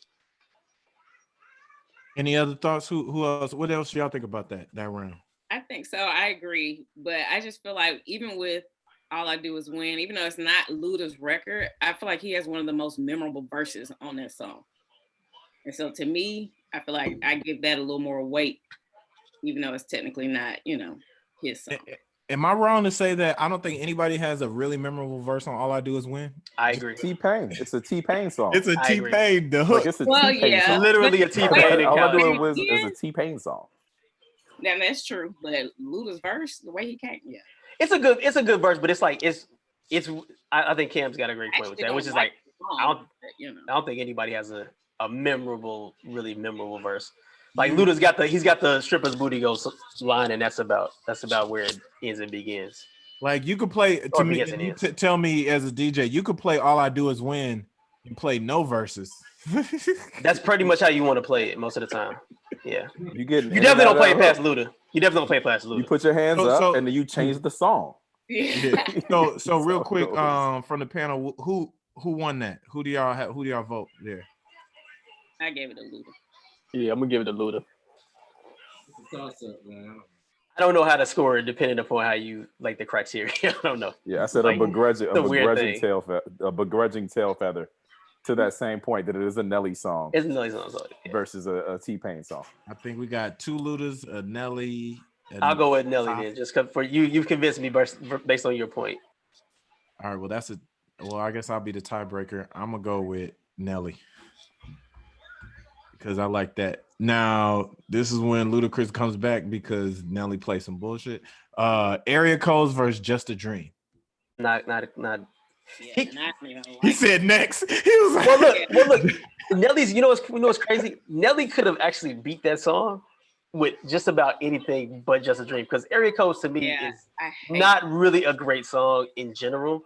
Any other thoughts? Who else? What else y'all think about that round? I think so. I agree, but I just feel like even with All I Do Is Win, even though it's not Luda's record, I feel like he has one of the most memorable verses on that song. And so to me, I feel like I give that a little more weight, even though it's technically not, his song. Am I wrong to say that I don't think anybody has a really memorable verse on All I Do Is Win? I agree. T-Pain. It's a T-Pain song. It's a T-Pain. The hook. Like, it's a T-Pain song. Literally a T-Pain. All I Do is a T-Pain song. Yeah, that's true. But Luda's verse, the way he came, yeah. It's a good verse, but it's like it's I think Cam's got a great point with that, which is like I don't think anybody has a really memorable verse. Like Luda's got the stripper's booty goes line, and that's about where it ends and begins. Like you could play to me. You tell me as a DJ, you could play All I Do Is Win and play no verses. That's pretty much how you want to play it most of the time. Yeah, you definitely don't play past Luda. You definitely don't play past Luda. You put your hands up and then you change the song. Yeah. So real quick, from the panel, who won that? Who do y'all vote there? I gave it to Luda. Yeah, I'm gonna give it to Luda. I don't know how to score it depending upon how you like the criteria. I don't know. Yeah, I said like, a begrudging tailfeather to that same point that it is a Nelly song. It's a Nelly song, yeah. Versus a T-Pain song. I think we got two Ludas, a Nelly. I'll go with Nelly then, just for you've convinced me based on your point. All right, well I guess I'll be the tiebreaker. I'm gonna go with Nelly because I like that. Now this is when Ludacris comes back because Nelly plays some bullshit. Area Codes versus Just a Dream. Not. He said next. He was like, well look. Nelly's. You know what's crazy? Nelly could have actually beat that song with just about anything but Just a Dream, because Area Codes to me is not really a great song in general,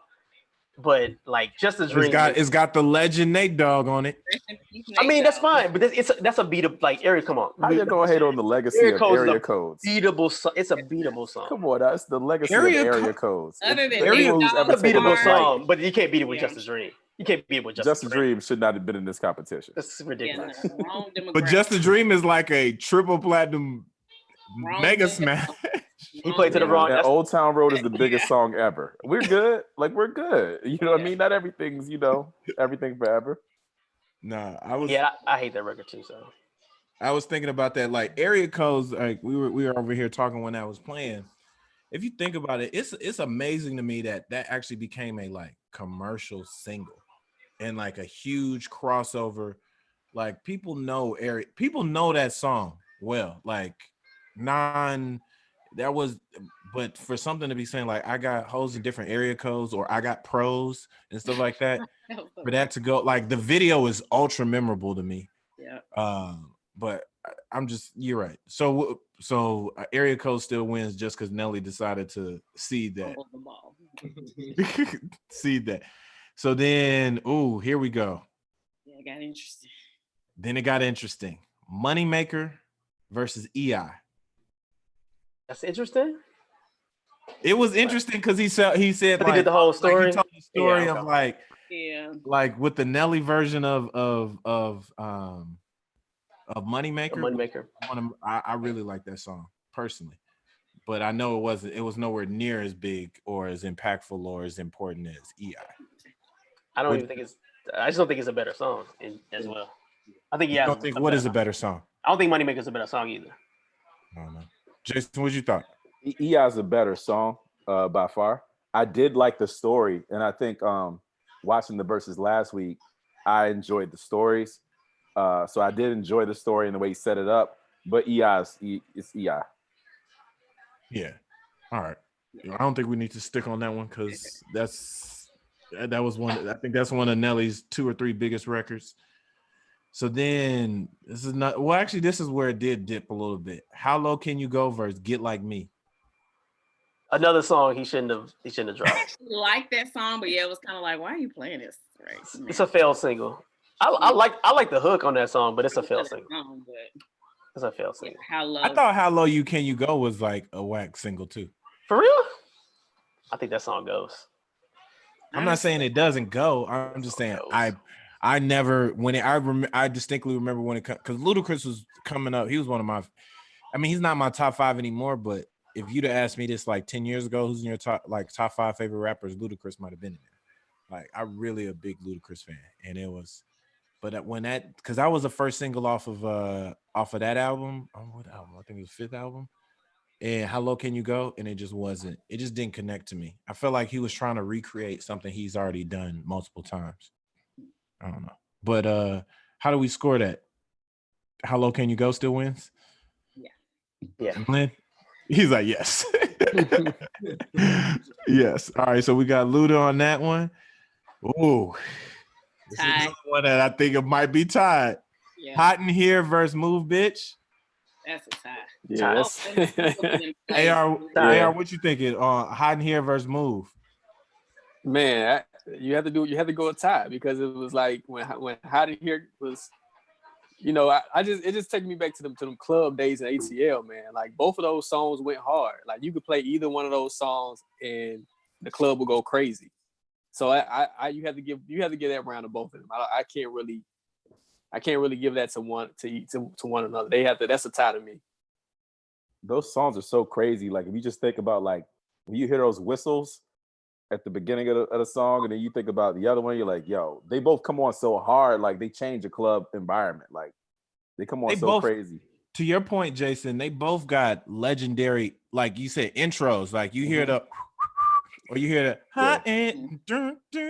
but like Just a Dream, it's got the legend Nate Dogg on it. I mean that's fine, but that's a beat up like Area. Come on, how you gonna hate on the legacy of Area Codes? Beatable song. It's a beatable song. Come on, that's the legacy of Area Codes. Other than it's a beatable song, but you can't beat it with Just a Dream. You can't beat it with Just a Dream. Should not have been in this competition. That's ridiculous. But Just a Dream is like a triple platinum mega smash. He played to the wrong. And Old Town Road is the biggest song ever. We're good. Like we're good. You know what I mean? Not everything's everything forever. Nah, I hate that record too. So I was thinking about that. Like Area Codes, like we were over here talking when I was playing. If you think about it, it's amazing to me that actually became a like commercial single and like a huge crossover. Like people know that song well. Like but for something to be saying like I got hoes in different area codes or I got pros and stuff like that, for that to go, like the video is ultra memorable to me. Yeah. But you're right. So area code still wins just because Nelly decided to seed that. Seed that. So then, here we go. Yeah, it got interesting. Then it got interesting. Moneymaker versus EI. That's interesting. It was interesting because he said he did the whole story. Like he told the story of like with the Nelly version of Moneymaker. I really like that song personally, but I know it was nowhere near as big or as impactful or as important as EI. I just don't think it's a better song as well. I think I don't think what is a better song. I don't think Moneymaker's a better song either. I don't know. Jason, what you thought? EI is a better song by far. I did like the story, and I think watching the verses last week, I enjoyed the stories. So I did enjoy the story and the way he set it up. But it's EI. Yeah. All right. I don't think we need to stick on that one because that was one. I think that's one of Nelly's 2 or 3 biggest records. So then this is not well. Actually, this is where it did dip a little bit. How low can you go versus Get Like Me? Another song he shouldn't have dropped. Like that song, but yeah, it was kind of like, why are you playing this? Right? It's a failed single. I like the hook on that song, but it's a failed single. It's a failed single. How low? I thought How Low You Can You Go was like a whack single too. For real? I think that song goes. I'm not saying it doesn't go. I'm just saying I never when it, I distinctly remember when it because Ludacris was coming up. He was one of my. I mean, he's not my top 5 anymore, but if you'd have asked me this like 10 years ago, who's in your top 5 favorite rappers, Ludacris might have been in there. Like, I'm really a big Ludacris fan, and it was. But when that, because that was the first single off of that album. What album? I think it was 5th album. And How Low Can You Go? And it just wasn't. It just didn't connect to me. I felt like he was trying to recreate something he's already done multiple times. I don't know. But how do we score that? How Low Can You Go still wins? Yeah. Glenn? He's like, yes. Yes. All right. So we got Luda on that one. Ooh. This is another one that I think it might be tied. Yeah. Hot in Here versus Move Bitch. That's a tie. Yes. AR, what you thinking on Hot in Here versus Move? Man, you have to go a tie because it was like when Hot in Here was, it just took me back to them club days in ATL, man. Like both of those songs went hard. Like you could play either one of those songs and the club will go crazy. So you have to give that round to both of them. I can't really give that to one another. That's a tie to me. Those songs are so crazy. Like if you just think about like when you hear those whistles at the beginning of the song, and then you think about the other one, you're like, yo, they both come on so hard, like they change the club environment. Like they come on so crazy. To your point, Jason, they both got legendary, like you said, intros. Like you hear the or you hear the hot and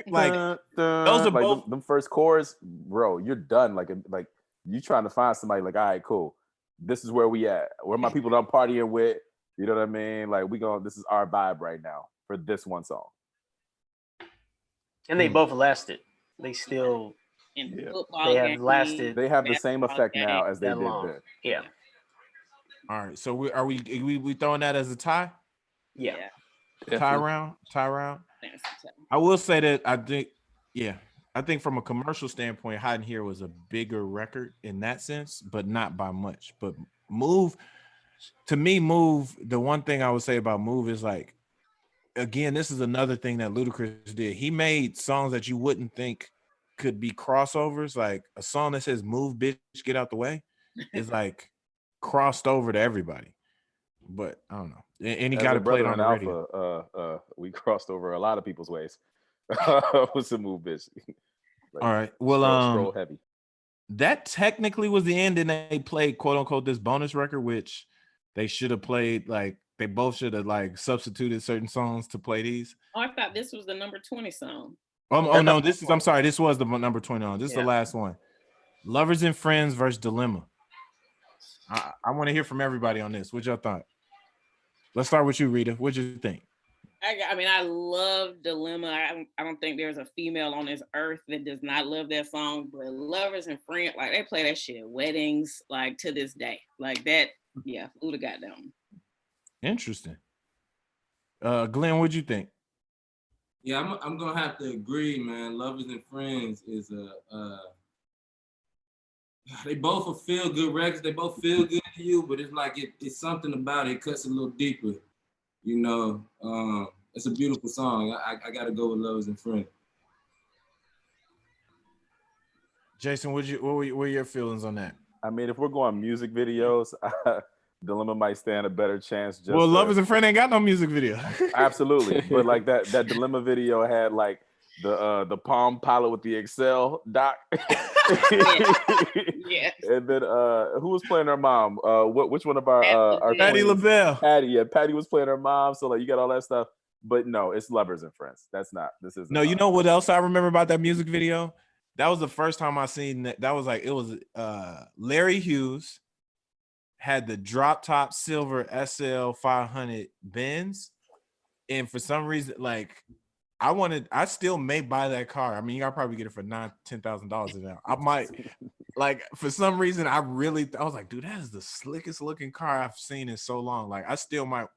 like those are like both them first chorus, bro. You're done. Like you trying to find somebody like, all right, cool. This is where we at. Where my people that I'm partying with. You know what I mean? Like this is our vibe right now for this one song. And they both lasted. They still they have lasted. They have the same effect now as they did then. Yeah. All right. So we throwing that as a tie? Yeah. Tie round. I will say that I think from a commercial standpoint, Hot in Here was a bigger record in that sense, but not by much. But Move, the one thing I would say about Move is like, again, this is another thing that Ludacris did. He made songs that you wouldn't think could be crossovers. Like a song that says "Move, bitch, get out the way" is like crossed over to everybody. But I don't know. And he got to play it on the radio. We crossed over a lot of people's ways with some Move, bitch. Like, all right. Well, scroll heavy. That technically was the end, and they played "quote unquote" this bonus record, which they should have played. Like they both should have like substituted certain songs to play these. Oh, I thought this was the number 20 song. Oh no, I'm sorry. This was the number 20 on. This is the last one. Lovers and Friends versus Dilemma. I want to hear from everybody on this. What y'all thought? Let's start with you, Rita. What'd you think? I mean, I love Dilemma. I don't think there's a female on this earth that does not love that song. But Lovers and Friends, like they play that shit at weddings, like to this day. Like that, yeah, Luda got them. Interesting. Glenn, what'd you think? Yeah, I'm gonna have to agree, man. Lovers and Friends is they both are feel good records. They both feel good to you, but it's like it's something about it. It cuts a little deeper. You know, it's a beautiful song. I got to go with Lovers and Friends. Jason, what were your feelings on that? I mean, if we're going music videos, Dilemma might stand a better chance. Lovers and Friends ain't got no music video. Absolutely, but like that Dilemma video had like the Palm Pilot with the Excel doc. Yeah. And then who was playing her mom? Which one of our Patti LaBelle? Patty was playing her mom. So like you got all that stuff, but no, it's Lovers and Friends. This is no. You know what else I remember about that music video? That was the first time I seen that. That was like it was Larry Hughes had the drop top silver SL 500 Benz, and for some reason like. I still may buy that car. I mean, y'all probably get it for $9,000-$10,000 now. I might, like for some reason, I was like, dude, that is the slickest looking car I've seen in so long. Like I still might,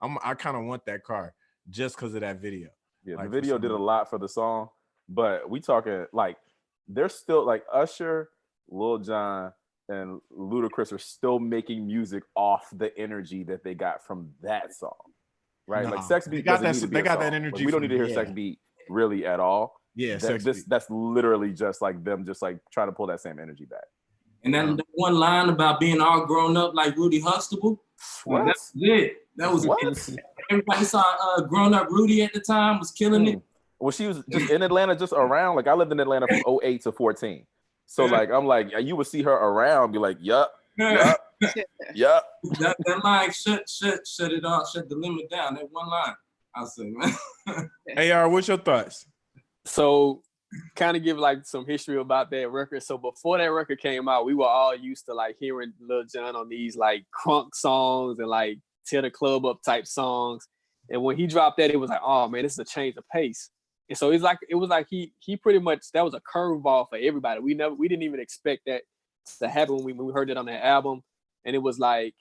I kind of want that car just because of that video. Yeah, like, the video did a lot for the song, but we talking like they're still like Usher, Lil Jon, and Ludacris are still making music off the energy that they got from that song, right? No, like Sex Beat they got doesn't need to be they a got song. that energy. Like, we don't need to hear yeah. Sex Beat really at all. Yeah, that's literally just like them just like trying to pull that same energy back. And that one line about being all grown up like Rudy Huxtable. What? That's it. That was what? Everybody saw grown up Rudy at the time was killing it. Well, she was just in Atlanta, just around. Like I lived in Atlanta from 08 to 14. So like I'm like you would see her around, be like, yup. That line, shut it off, shut the limit down. That one line, I'll say, man. AR, what's your thoughts? So kind of give like some history about that record. So before that record came out, we were all used to like hearing Lil Jon on these like crunk songs and like tear the club up type songs. And when he dropped that, it was like, oh man, this is a change of pace. And so it was like he pretty much, that was a curveball for everybody. We didn't even expect that to happen when we heard it on that album. And it was like,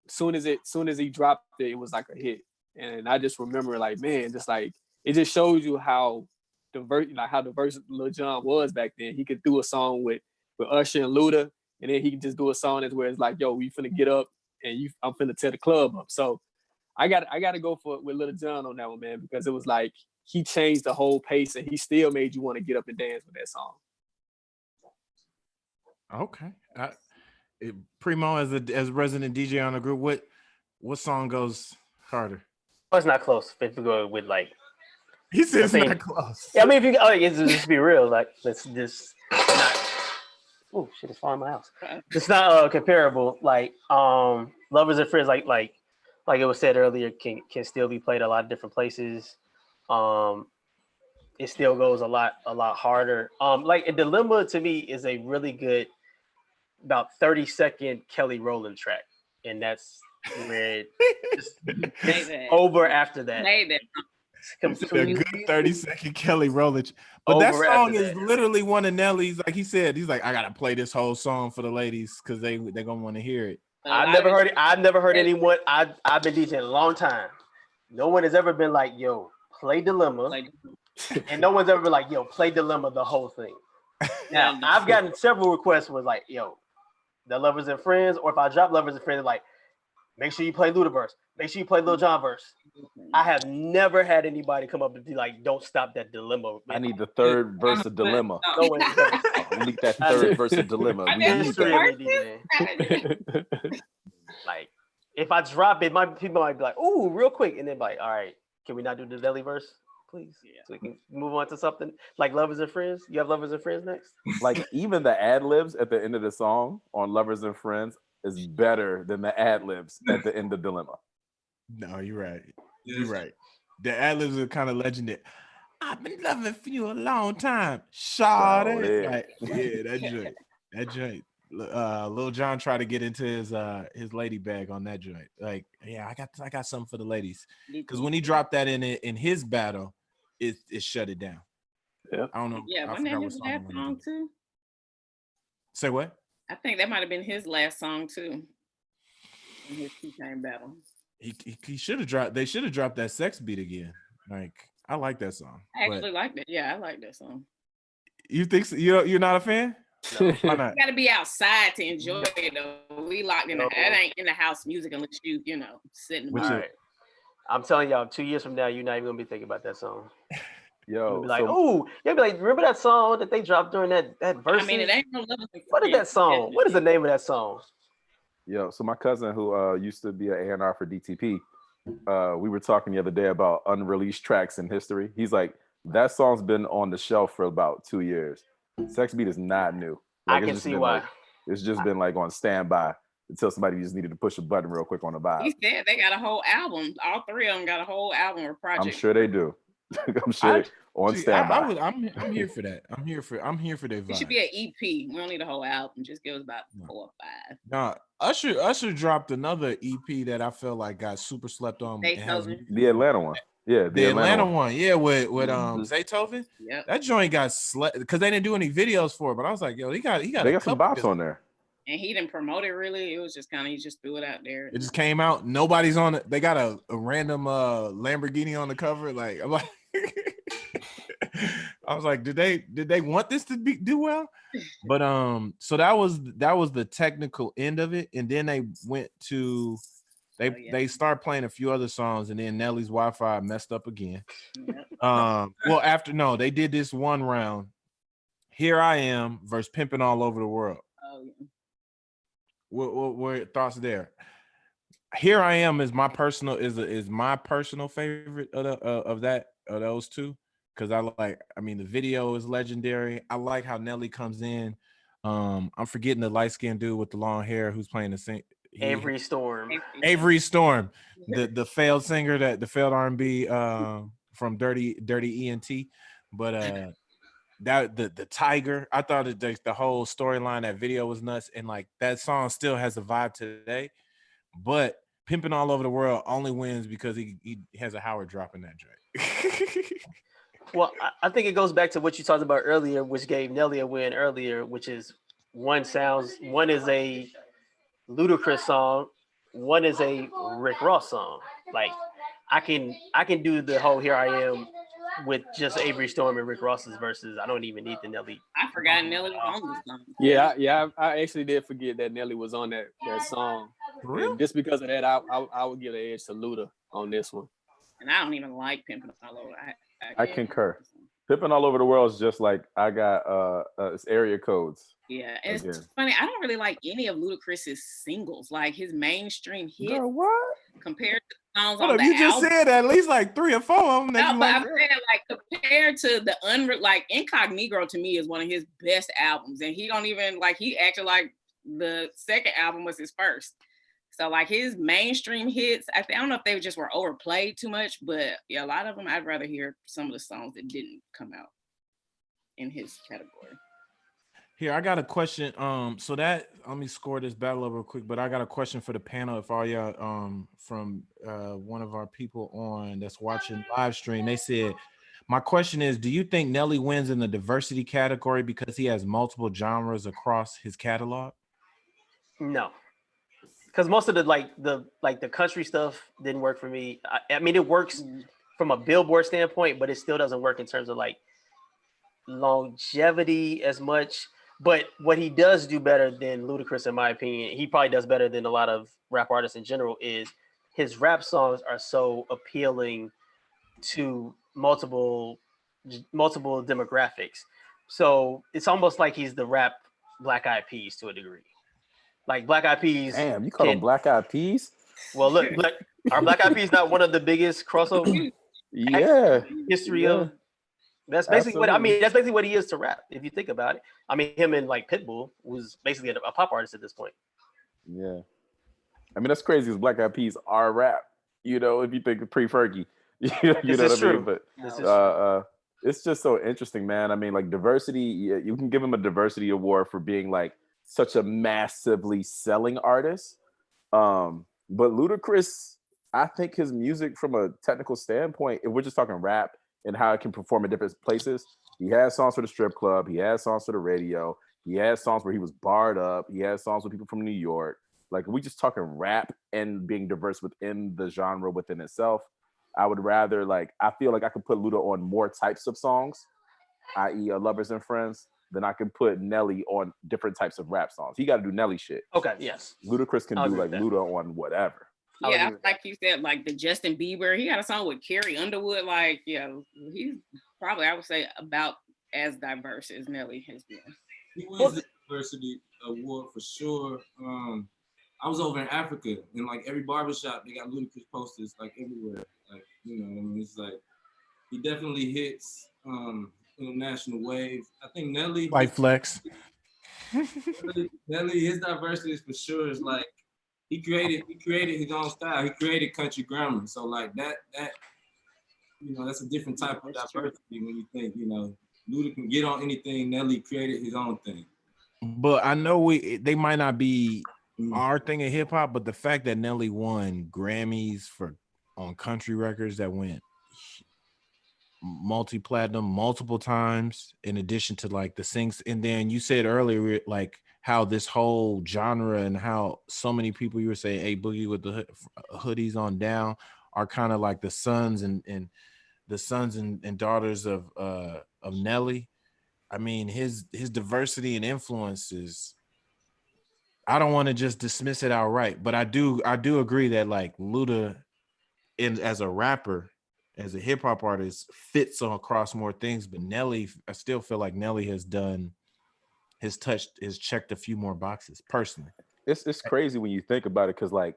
soon as he dropped it, it was like a hit. And I just remember like, man, just like, it just shows you how diverse Lil Jon was back then. He could do a song with Usher and Luda, and then he could just do a song that's where it's like, yo, we finna get up and I'm finna tear the club up. So I got to go with Lil Jon on that one, man, because it was like he changed the whole pace and he still made you want to get up and dance with that song. Okay. Primo, as resident DJ on the group, what song goes harder? Oh, it's not close. If we go with like, he says it's not close. Yeah, I mean, if you just be real, like let's just not. Oh shit! It's falling in my house. It's not comparable. Like Lovers and Friends, like it was said earlier, can still be played a lot of different places. It still goes a lot harder. Like a Dilemma to me is a really good about 30-second Kelley Rowland track, and that's where it just over after that. A good 30-second Kelley Rowland, but that song is literally one of Nelly's. Like he said, he's like, I gotta play this whole song for the ladies because they're gonna want to hear it. I've never heard it. I've never heard anyone. I've been DJing a long time. No one has ever been like, yo, play Dilemma, and no one's ever been like, yo, play Dilemma the whole thing. Now I've gotten several requests was like, yo, the Lovers and Friends, or if I drop Lovers and Friends, like, make sure you play Ludacris. Make sure you play Lil Jon verse. I have never had anybody come up and be like, don't stop that Dilemma. I need the third verse of Dilemma. No one's ever I need that third verse of Dilemma. Like, if I drop it, people might be like, ooh, real quick. And then like, all right, can we not do the Nelly verse, please? Yeah. So we can move on to something like Lovers and Friends. You have Lovers and Friends next? Like, even the ad-libs at the end of the song on Lovers and Friends is better than the ad-libs at the end of Dilemma. No, you're right. You're right. The ad-libs are kind of legendary. I've been loving for you a long time. Shawty. Like, yeah, that joint. Lil Jon tried to get into his lady bag on that joint. Like, yeah, I got something for the ladies. Because when he dropped that in his battle, it shut it down. Yeah. I don't know. Yeah, wasn't that his last song too? Say what? I think that might have been his last song too. In his two-time battle. He should have dropped. They should have dropped that Sex Beat again. Like, I like that song. I actually like that. Yeah, I like that song. You think so? You're not a fan? No. Why not? You got to be outside to enjoy it though. We locked in. That ain't in the house music unless you sitting. Right. I'm telling y'all, 2 years from now, you're not even gonna be thinking about that song. Yo, you'll be like, you'll be like, remember that song that they dropped during that verse? I mean, it ain't no love. What is that song? What is the name of that song? Yo, so my cousin who used to be an A&R for DTP, we were talking the other day about unreleased tracks in history. He's like, that song's been on the shelf for about 2 years. Sex Beat is not new. Like, I can see why. It's just been like on standby until somebody just needed to push a button real quick on the vibe. He said they got a whole album. All three of them got a whole album or project. I'm sure they do. I'm sure on standby. I'm here for that. I'm here for their vibe. It should be an EP. We don't need a whole album. Just give us about 4 or 5. Nah, Usher dropped another EP that I feel like got super slept on. The Atlanta one. Yeah, the Atlanta one. Yeah, with Zaytoven. Yep. That joint got slept because they didn't do any videos for it. But I was like, yo, he got They got some bops on there. And he didn't promote it really. It was just kind of, he just threw it out there. It just came out. Nobody's on it. They got a random Lamborghini on the cover. Like, I'm like, I was like, did they want this to do well? But so that was the technical end of it, and then they went to they start playing a few other songs, and then Nelly's Wi-Fi messed up again. Yep. Well, they did this one round. Here I Am versus Pimpin' All Over the World. Oh yeah. What were your thoughts there? Here I Am is my personal favorite of those two, because I mean the video is legendary. I like how Nelly comes in. I'm forgetting the light-skinned dude with the long hair who's playing the sing. Avery Storm, the failed singer, the failed R&B from Dirty ENT, but that the Tiger, I thought the whole storyline, that video was nuts, and like that song still has a vibe today. But Pimpin' All Over the World only wins because he has a Howard drop in that joint. Well, I think it goes back to what you talked about earlier, which gave Nelly a win earlier, which is one is a Ludacris song, one is a Rick Ross song. Like I can do the whole Here I Am with just Avery Storm and Rick Ross's verses. I don't even need the Nelly. I forgot Nelly was on this song. Yeah, I actually did forget that Nelly was on that song. Really? And just because of that, I would give an edge to Luda on this one. And I don't even like Pimpin' All Over. I concur. Pimpin' All Over the World is just like I got it's area codes. Yeah, and it's funny. I don't really like any of Ludacris's singles, like his mainstream hits. Girl, what? Compared to songs Hold on up, the you just album. said at least like 3 or 4 of them. No, but I'm saying like compared to the like Incognito to me is one of his best albums, and he don't even like he acted like the second album was his first. So like his mainstream hits, I don't know if they just were overplayed too much, but yeah, a lot of them I'd rather hear some of the songs that didn't come out in his category. Here, I got a question. So that let me score this battle up real quick, but I got a question for the panel. If all y'all from one of our people on that's watching live stream, they said, my question is, do you think Nelly wins in the diversity category because he has multiple genres across his catalog? No. Because most of the country stuff didn't work for me. I mean, it works from a Billboard standpoint, but it still doesn't work in terms of like longevity as much. But what he does do better than Ludacris, in my opinion, he probably does better than a lot of rap artists in general, is his rap songs are so appealing to multiple demographics. So it's almost like he's the rap Black Eyed Peas to a degree. Like Black Eyed Peas. Damn, you call them Black Eyed Peas? Well, look, are Black Eyed Peas not one of the biggest crossover history of? That's basically what I mean. That's basically what he is to rap. If you think about it, I mean, him and like Pitbull was basically a pop artist at this point. Yeah, I mean that's crazy because Black Eyed Peas are rap. You know, if you think pre-Fergie, you know what I mean. But it's just so interesting, man. I mean, like diversity. You can give him a diversity award for being like such a massively selling artist. But Ludacris, I think his music from a technical standpoint, if we're just talking rap and how it can perform in different places, he has songs for the strip club, he has songs for the radio, he has songs where he was barred up, he has songs with people from New York. Like, if we just talking rap and being diverse within the genre within itself, I would rather, like, I feel like I could put Luda on more types of songs, i.e. Lovers and Friends, than I can put Nelly on different types of rap songs. He got to do Nelly shit. Okay, yes. Ludacris can do like Luda on whatever. Yeah, like you said, like the Justin Bieber, he got a song with Carrie Underwood. Like, yeah, he's probably, I would say, about as diverse as Nelly has been. He wins the diversity award for sure. I was over in Africa, and like every barbershop, they got Ludacris posters like everywhere. Like, you know what I mean? It's like he definitely hits international wave. I think Nelly, like flex. Nelly, his diversity is for sure. Is like he created his own style. He created country grammar. So like that you know, that's a different type of diversity when you think, you know, Luda can get on anything. Nelly created his own thing. But I know they might not be our thing in hip hop, but the fact that Nelly won Grammys on country records that went multi-platinum multiple times, in addition to like the sings. And then you said earlier, like how this whole genre and how so many people, you were saying, hey, Boogie with the hoodies on down, are kind of like the sons and the sons and daughters of Nelly. I mean, his diversity and influences, I don't want to just dismiss it outright, but I do agree that like Luda, as a rapper, as a hip hop artist, fits on across more things. But Nelly, I still feel like Nelly has checked a few more boxes personally. It's crazy when you think about it, because like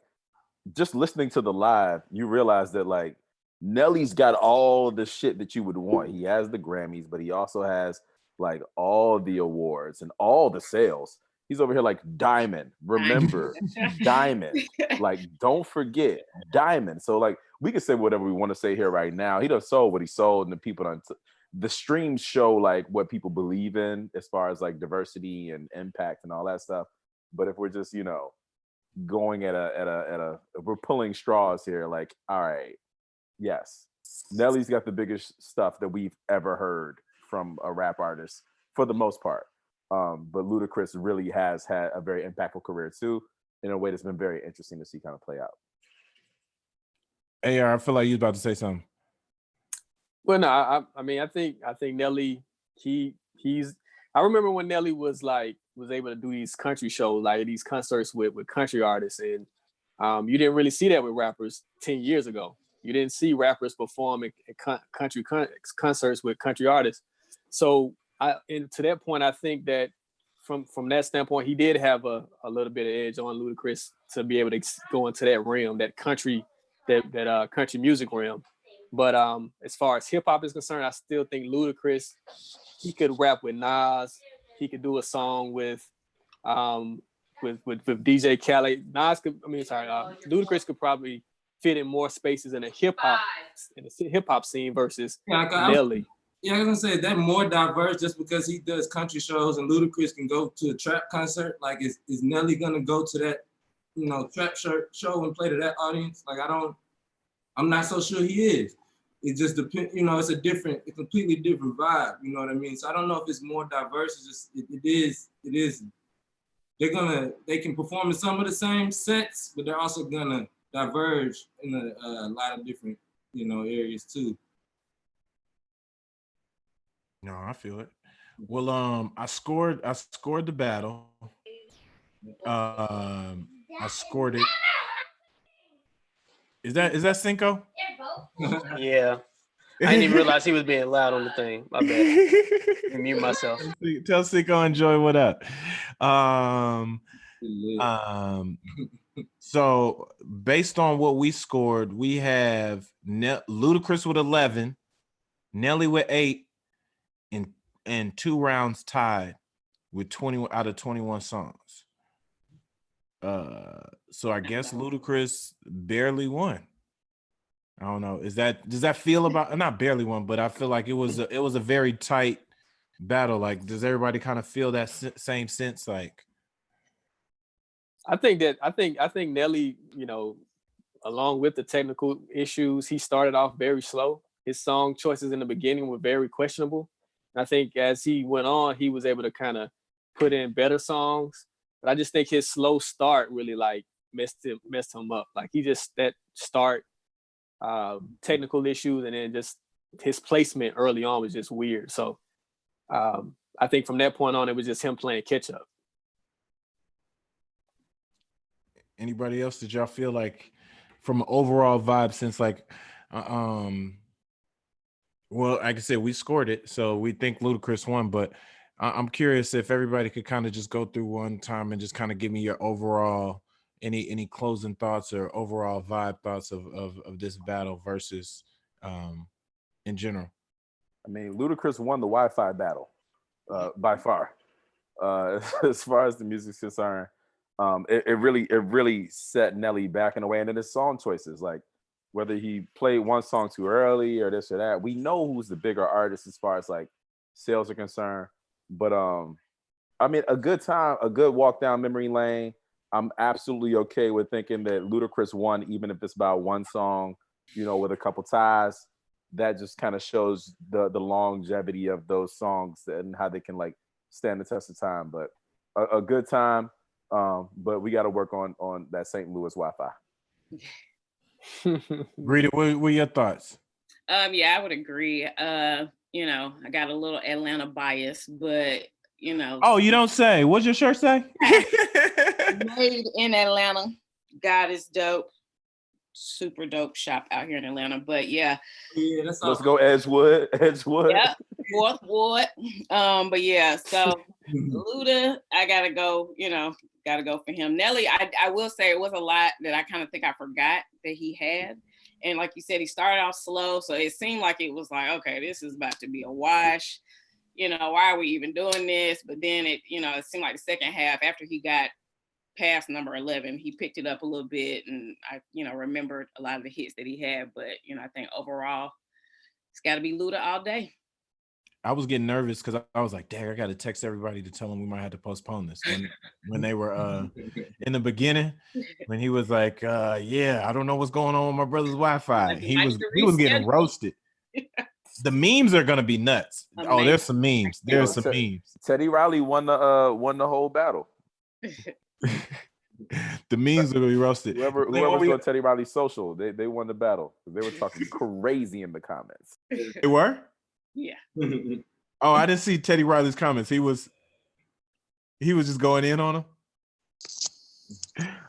just listening to the live, you realize that like Nelly's got all the shit that you would want. He has the Grammys, but he also has like all the awards and all the sales. He's over here like Diamond. Remember, Diamond. Like, don't forget Diamond. So like we can say whatever we want to say here right now. He done sold what he sold, and the people done the streams show like what people believe in as far as like diversity and impact and all that stuff. But if we're just, you know, going at a we're pulling straws here, like, all right, yes, Nelly's got the biggest stuff that we've ever heard from a rap artist for the most part. But Ludacris really has had a very impactful career too, in a way that's been very interesting to see kind of play out. AR, I feel like you was about to say something. Well, no, I mean, I think Nelly, he's. I remember when Nelly was able to do these country shows, like these concerts with country artists, and you didn't really see that with rappers 10 years ago. You didn't see rappers perform at country concerts with country artists. So, and to that point, I think that from that standpoint, he did have a little bit of edge on Ludacris to be able to go into that realm, that country music realm. But as far as hip hop is concerned, I still think Ludacris, he could rap with Nas. He could do a song with DJ Kelley. Ludacris could probably fit in more spaces in the hip hop scene versus Nelly. Yeah, I was gonna say that more diverse just because he does country shows and Ludacris can go to a trap concert. Like, is Nelly gonna go to that, you know, trap show and play to that audience? Like, I'm not so sure he is. It just depends, you know, it's a completely different vibe, you know what I mean? So I don't know if it's more diverse, it's just, it is. They can perform in some of the same sets, but they're also gonna diverge in a lot of different, you know, areas too. No, I feel it. Well, I scored the battle. I scored it. Is that Cinco? Yeah. I didn't even realize he was being loud on the thing. My bad. Mute myself. Tell Cinco enjoy what up. So based on what we scored, we have Ludacris with 11, Nelly with 8, and 2 rounds tied with 20 out of 21 songs. So I guess Ludacris barely won. I don't know. Does that feel about, not barely won, but I feel like it was a very tight battle. Like, does everybody kind of feel that same sense? Like, I think Nelly, you know, along with the technical issues, he started off very slow. His song choices in the beginning were very questionable. And I think as he went on, he was able to kind of put in better songs. But I just think his slow start really like messed him up. Like, he just, that start, technical issues, and then just his placement early on was just weird. So I think from that point on, it was just him playing catch up. Anybody else? Did y'all feel like, from an overall vibe, since like, well, like I said, we scored it, so we think Ludacris won, but I'm curious if everybody could kind of just go through one time and just kind of give me your overall, any closing thoughts or overall vibe thoughts of this battle versus in general. I mean, Ludacris won the Wi-Fi battle by far. As far as the music's concerned, it really set Nelly back in a way. And then his song choices, like whether he played one song too early or this or that, we know who's the bigger artist as far as like sales are concerned. But I mean, a good walk down memory lane. I'm absolutely okay with thinking that Ludacris won, even if it's about one song, you know, with a couple ties. that just kind of shows the longevity of those songs and how they can like stand the test of time. But a good time. But we got to work on that St. Louis Wi-Fi. Rita, what were your thoughts? Yeah, I would agree. You know, I got a little Atlanta bias, but you know. Oh, you don't say. What's your shirt say? Made in Atlanta. God is dope. Super dope shop out here in Atlanta. But yeah. Yeah, that's all. Let's go Edgewood. Yeah, Fourth Ward. But yeah, so Luda, I gotta go, you know, gotta go for him. Nelly, I will say it was a lot that I kind of think I forgot that he had. And like you said, he started off slow. So it seemed like it was like, okay, this is about to be a wash. You know, why are we even doing this? But then it, you know, it seemed like the second half after he got past number 11, he picked it up a little bit. And I, you know, remembered a lot of the hits that he had. But, you know, I think overall, it's got to be Luda all day. I was getting nervous because I was like, dang, I got to text everybody to tell them we might have to postpone this. When they were in the beginning, when he was like, yeah, I don't know what's going on with my brother's Wi-Fi. He was getting roasted. The memes are gonna be nuts. Amazing. Oh, there's some memes. There's some memes. Teddy Riley won the whole battle. The memes are gonna be roasted. Whoever's on Teddy Riley's social, they won the battle. They were talking crazy in the comments. They were? Yeah. Oh, I didn't see Teddy Riley's comments. He was just going in on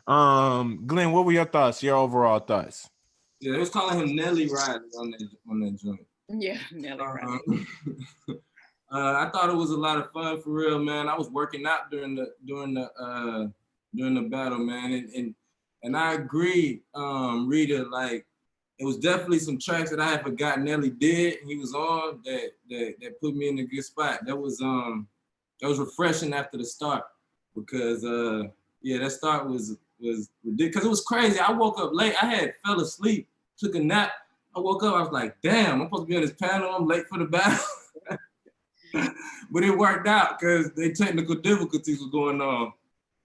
him. Glenn, what were your thoughts? Your overall thoughts? Yeah, they was calling him Nelly Riley on that joint. Yeah, Nelly Riley. I thought it was a lot of fun for real, man. I was working out during the battle, man, and I agree, Rita, like. It was definitely some tracks that I had forgotten Nelly did. He was on that put me in a good spot. That was refreshing after the start because that start was ridiculous. Because it was crazy. I woke up late. I had fell asleep, took a nap. I woke up. I was like, damn, I'm supposed to be on this panel. I'm late for the battle. But it worked out because the technical difficulties were going on.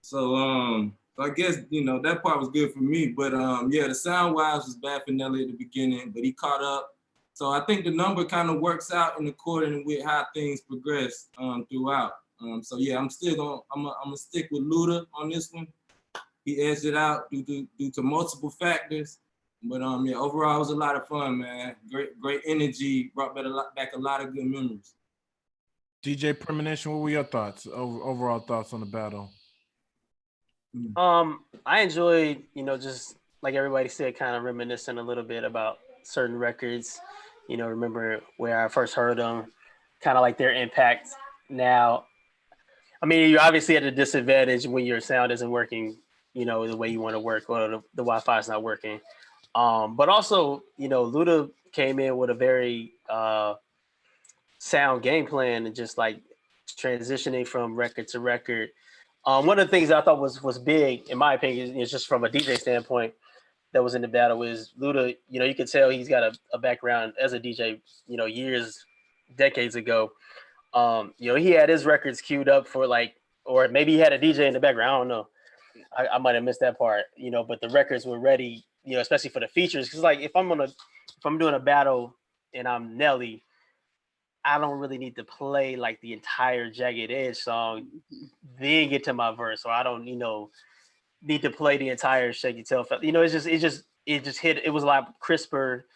So I guess, you know, that part was good for me. But the sound-wise was bad for Nelly at the beginning, but he caught up. So I think the number kind of works out in accordance with how things progress throughout. I'm gonna stick with Luda on this one. He edged it out due to multiple factors. But overall it was a lot of fun, man. Great energy, brought back a lot of good memories. DJ Premonition, what were your thoughts? Overall thoughts on the battle? I enjoyed, you know, just like everybody said, kind of reminiscing a little bit about certain records, you know, remember where I first heard them, kind of like their impact now. I mean, you're obviously at a disadvantage when your sound isn't working, you know, the way you want to work, or the Wi-Fi is not working. But also, you know, Luda came in with a very sound game plan and just like transitioning from record to record. One of the things I thought was big, in my opinion, is just from a DJ standpoint that was in the battle is Luda, you know, you could tell he's got a background as a DJ, you know, decades ago. You know, he had his records queued up for like, or maybe he had a DJ in the background. I don't know. I might have missed that part, you know, but the records were ready, you know, especially for the features. Cause like if I'm doing a battle and I'm Nelly, I don't really need to play like the entire Jagged Edge song, then get to my verse. So I don't, you know, need to play the entire Shake Your Tailfeather. You know, it just hit. It was a lot crisper,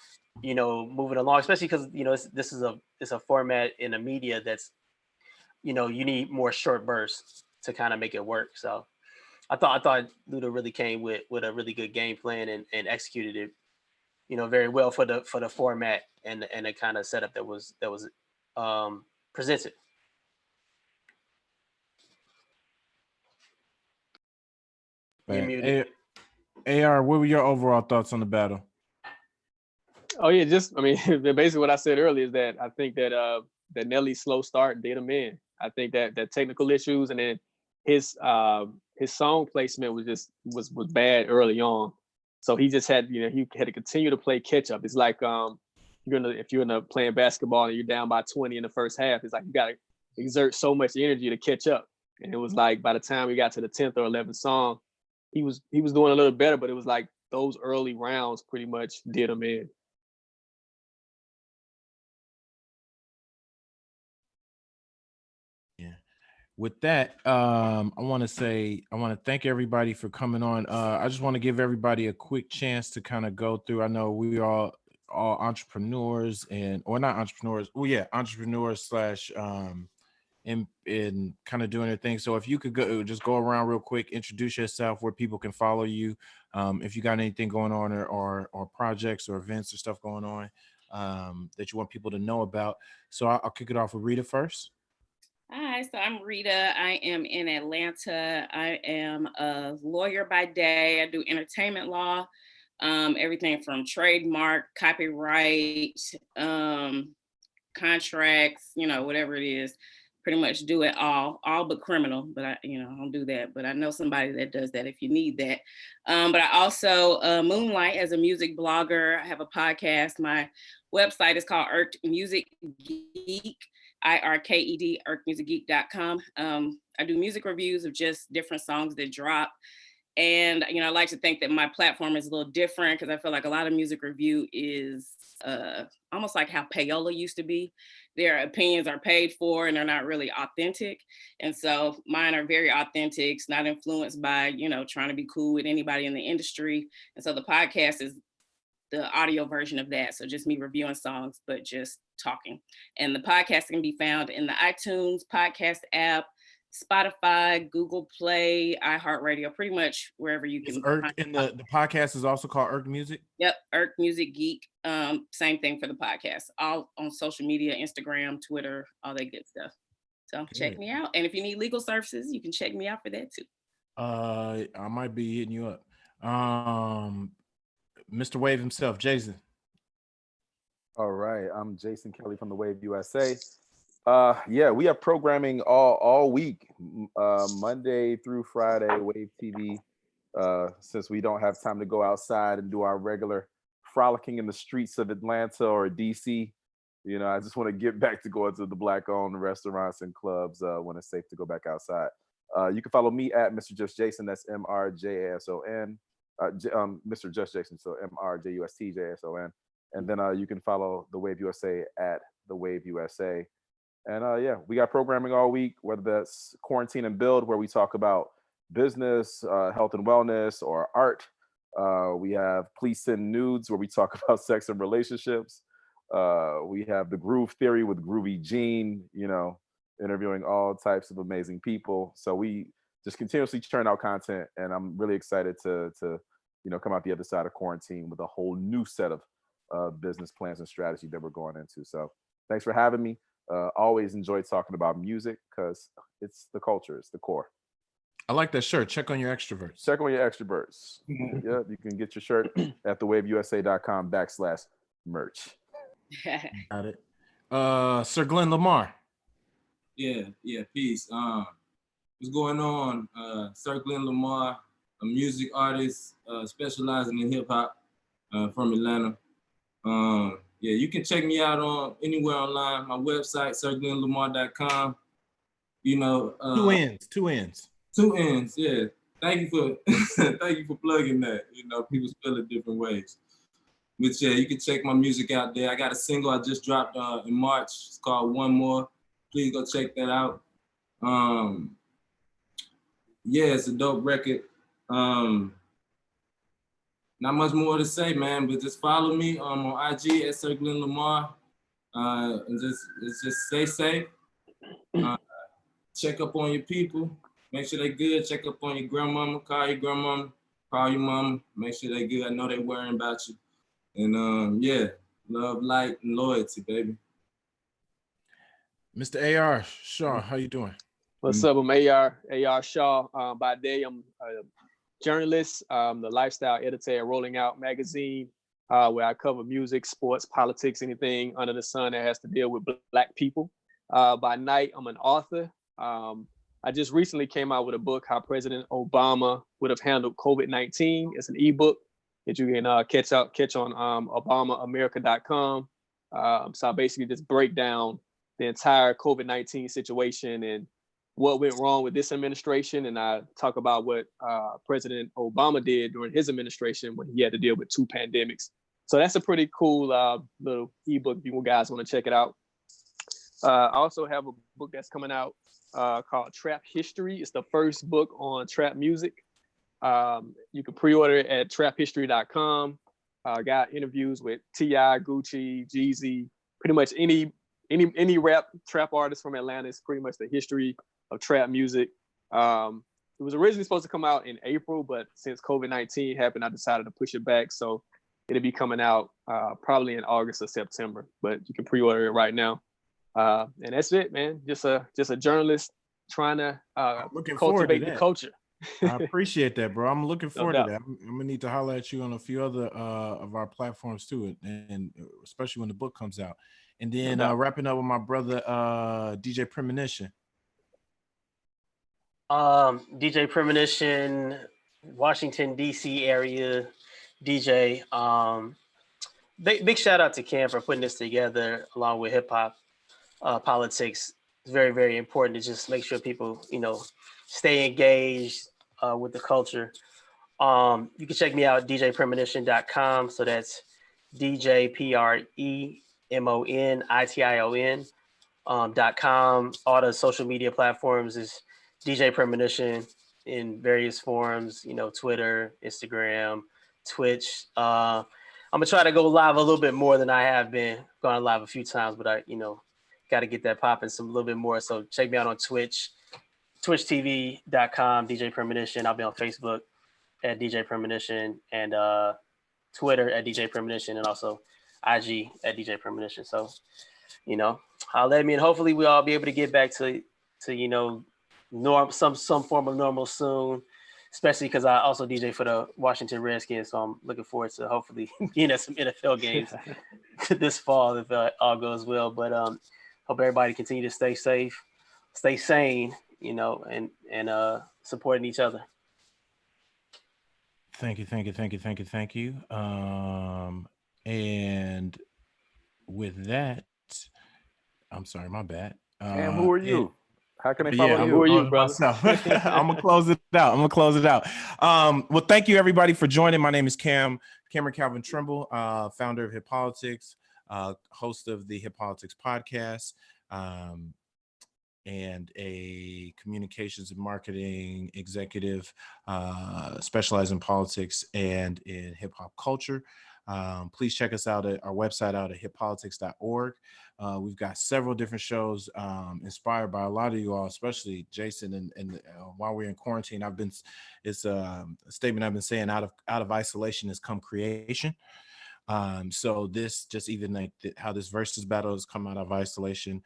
you know, moving along, especially because, you know, it's a format in a media that's, you know, you need more short bursts to kind of make it work. So I thought Luda really came with a really good game plan and executed it, you know, very well for the format and the kind of setup that was presented. AR, what were your overall thoughts on the battle? Oh yeah, basically what I said earlier is that I think that that Nelly's slow start did him in. I think that technical issues and then his song placement was bad early on. So he just had, you know, he had to continue to play catch up. It's like if you're playing basketball and you're down by 20 in the first half, it's like you gotta exert so much energy to catch up. And it was like by the time we got to the 10th or 11th song, he was doing a little better, but it was like those early rounds pretty much did him in. with that, I want to thank everybody for coming on. I just want to give everybody a quick chance to kind of go through. I know we are all entrepreneurs or not entrepreneurs. Well, yeah, entrepreneurs slash in kind of doing their thing. So if you could just go around real quick, introduce yourself, where people can follow you, if you got anything going on or projects or events or stuff going on that you want people to know about. So I'll kick it off with Rita first. Hi, so I'm Rita. I am in Atlanta. I am a lawyer by day. I do entertainment law, everything from trademark, copyright, contracts, whatever it is. Pretty much do it all but criminal, but I don't do that, but I know somebody that does that if you need that. But I also moonlight as a music blogger. I have a podcast. My website is called Irked Music Geek, IRKED, irkedmusicgeek.com. I do music reviews of just different songs that drop. And, I like to think that my platform is a little different because I feel like a lot of music review is almost like how payola used to be. Their opinions are paid for and they're not really authentic. And so mine are very authentic, not influenced by, trying to be cool with anybody in the industry. And so the podcast is the audio version of that. So just me reviewing songs, but just talking. And the podcast can be found in the iTunes podcast app, Spotify, Google Play, iHeartRadio, pretty much wherever you can. And the podcast is also called Irked Music? Yep, Irked Music Geek. Same thing for the podcast. All on social media, Instagram, Twitter, all that good stuff. So check me out. And if you need legal services, you can check me out for that too. I might be hitting you up. Mr. Wave himself, Jason. All right, I'm Jason Kelley from the Wave USA. We have programming all week, Monday through Friday, Wave TV. Since we don't have time to go outside and do our regular frolicking in the streets of Atlanta or DC, I just want to get back to going to the Black-owned restaurants and clubs when it's safe to go back outside. You can follow me at Mr. Just Jason. That's MRJASON. Mr. Just Jason, so MRJUSTJSON. And then you can follow the Wave USA at the Wave USA. And we got programming all week, whether that's Quarantine and Build, where we talk about business, health and wellness, or art. We have Please Send Nudes, where we talk about sex and relationships. We have The Groove Theory with Groovy Gene, interviewing all types of amazing people. So we just continuously churn out content, and I'm really excited to come out the other side of quarantine with a whole new set of business plans and strategy that we're going into. So thanks for having me. Always enjoy talking about music because it's the culture, it's the core. I like that shirt. Check on your extroverts. Check on your extroverts. Yeah, you can get your shirt at thewaveusa.com/merch. Got it. Sir Glenn Lamar. Yeah, peace. What's going on? Sir Glenn Lamar, a music artist specializing in hip hop from Atlanta. You can check me out on anywhere online. My website, sirglennlamar.com. Two ends. Yeah. Thank you for plugging that. People spell it different ways. But yeah, you can check my music out there. I got a single I just dropped in March. It's called One More. Please go check that out. It's a dope record. Not much more to say, man, but just follow me on IG at Sir Glenn Lamar. And just stay safe. Check up on your people. Make sure they're good. Check up on your grandmama. Call your grandmama. Call your mama. Make sure they're good. I know they're worrying about you. And love, light, and loyalty, baby. Mr. A.R. Shaw, how you doing? What's up? I'm A.R. Shaw. By day, I'm a journalist, the lifestyle editor at Rolling Out magazine, where I cover music, sports, politics, anything under the sun that has to deal with Black people. By night, I'm an author. I just recently came out with a book, How President Obama Would Have Handled COVID-19. It's an ebook that you can catch on ObamaAmerica.com. So I basically just break down the entire COVID-19 situation and what went wrong with this administration. And I talk about what President Obama did during his administration when he had to deal with 2 pandemics. So that's a pretty cool little ebook if you guys want to check it out. I also have a book that's coming out called Trap History. It's the first book on trap music. You can pre-order it at traphistory.com. Got interviews with T.I., Gucci, Jeezy, pretty much any rap trap artist from Atlanta. Is pretty much the history of trap music. It was originally supposed to come out in April, but since COVID-19 happened, I decided to push it back. So it'll be coming out probably in August or September, but you can pre-order it right now. And that's it, man. Just a journalist trying to cultivate the culture. I appreciate that, bro. I'm looking forward No to that. I'm gonna need to holler at you on a few other of our platforms too, and especially when the book comes out. And then wrapping up with my brother DJ Premonition. DJ Premonition, Washington D.C. area DJ. Big shout out to Cam for putting this together along with hip hop politics. It's very, very important to just make sure people, stay engaged with the culture. You can check me out at djpremonition.com. So that's DJPremonition.com. All the social media platforms is DJ Premonition in various forms, Twitter, Instagram, Twitch. I'm gonna try to go live a little bit more than I have been. Gone live a few times, but I, got to get that popping a little bit more. So check me out on Twitch, twitchtv.com, DJ Premonition. I'll be on Facebook at DJ Premonition and Twitter at DJ Premonition and also IG at DJ Premonition. So, holler at me and hopefully we'll all be able to get back to some form of normal soon, especially because I also DJ for the Washington Redskins. So I'm looking forward to hopefully being at some NFL games this fall if all goes well. But hope everybody continue to stay safe, stay sane, and supporting each other. Thank you. And with that, I'm sorry, my bad. And who are you? How can they follow you? Who are you, brother? I'm gonna close it out. Well, thank you everybody for joining. My name is Cameron Calvin Trimble, founder of Hip Politics, host of the Hip Politics podcast, and a communications and marketing executive, specialized in politics and in hip hop culture. Please check us out at our website out at hippolitics.org. We've got several different shows inspired by a lot of you all, especially Jason. And while we're in quarantine, it's a statement I've been saying: out of isolation has come creation. So this just even like how this versus battle has come out of isolation.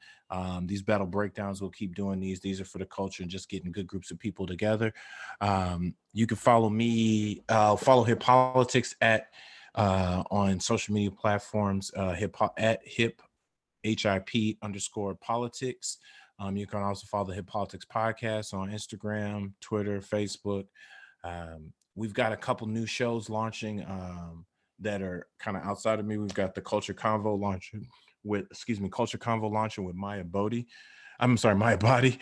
These battle breakdowns, we'll keep doing these. These are for the culture and just getting good groups of people together. You can follow me, follow Hip Politics on social media platforms, hip HIP_politics. You can also follow the Hip Politics podcast on Instagram, Twitter, Facebook. We've got a couple new shows launching that are kind of outside of me. We've got the Culture Convo launching with Maya Bodie. Maya Body.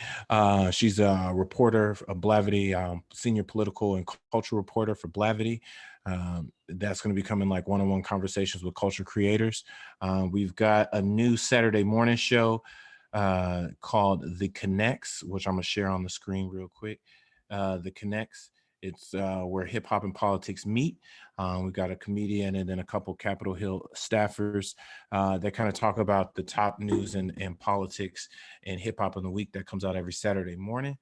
She's a reporter of Blavity, senior political and cultural reporter for Blavity. That's going to be coming like one-on-one conversations with culture creators. We've got a new Saturday morning show called The Connects, which I'm going to share on the screen real quick. The Connects. It's where hip hop and politics meet. We've got a comedian and then a couple Capitol Hill staffers that kind of talk about the top news and politics and hip hop in the week that comes out every Saturday morning.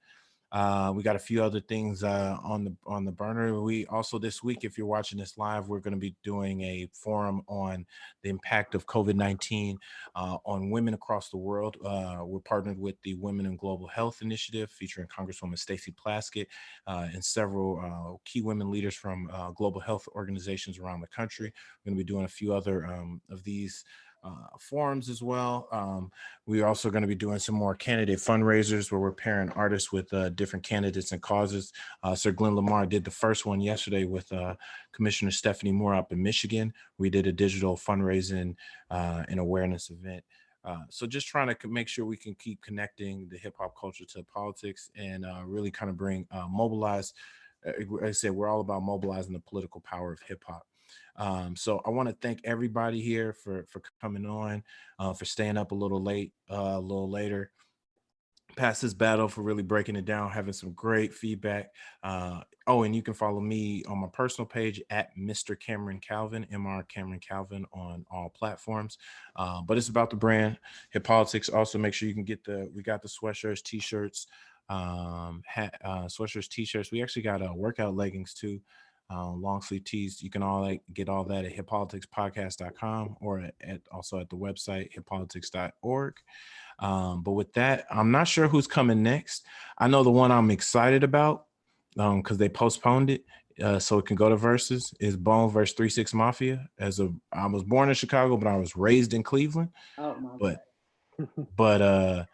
We got a few other things on the burner. We also this week, if you're watching this live, we're going to be doing a forum on the impact of COVID-19 on women across the world. We're partnered with the Women in Global Health Initiative, featuring Congresswoman Stacey Plaskett and several key women leaders from global health organizations around the country. We're going to be doing a few other of these forums as well. We're also going to be doing some more candidate fundraisers where we're pairing artists with different candidates and causes. Sir Glenn Lamar did the first one yesterday with Commissioner Stephanie Moore up in Michigan. We did a digital fundraising and awareness event. So just trying to make sure we can keep connecting the hip hop culture to politics and really kind of bring mobilize. Like I said, we're all about mobilizing the political power of hip hop. So I want to thank everybody here for coming on, for staying up a little late, a little later. past this battle, for really breaking it down, having some great feedback. And you can follow me on my personal page at Mr. Cameron Calvin, Mr. Cameron Calvin, on all platforms. But it's about the brand, Hip Politics. Also, make sure you can get we got the sweatshirts, t-shirts, sweatshirts, t-shirts. We actually got workout leggings too, long sleeve tees. You can get all that at hippoliticspodcast.com or also at the website hippolitics.org. But with that, I'm not sure who's coming next. I know the one I'm excited about, because they postponed it, so it can go to Versus, is Bone versus 3 6 Mafia. I was born in Chicago, but I was raised in Cleveland. Oh my But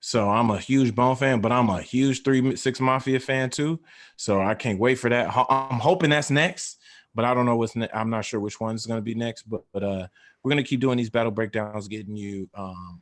so I'm a huge Bone fan, but I'm a huge 3 6 Mafia fan too. So I can't wait for that. I'm hoping that's next, but I don't know what's next. I'm not sure which one's going to be next, but we're going to keep doing these battle breakdowns, getting you,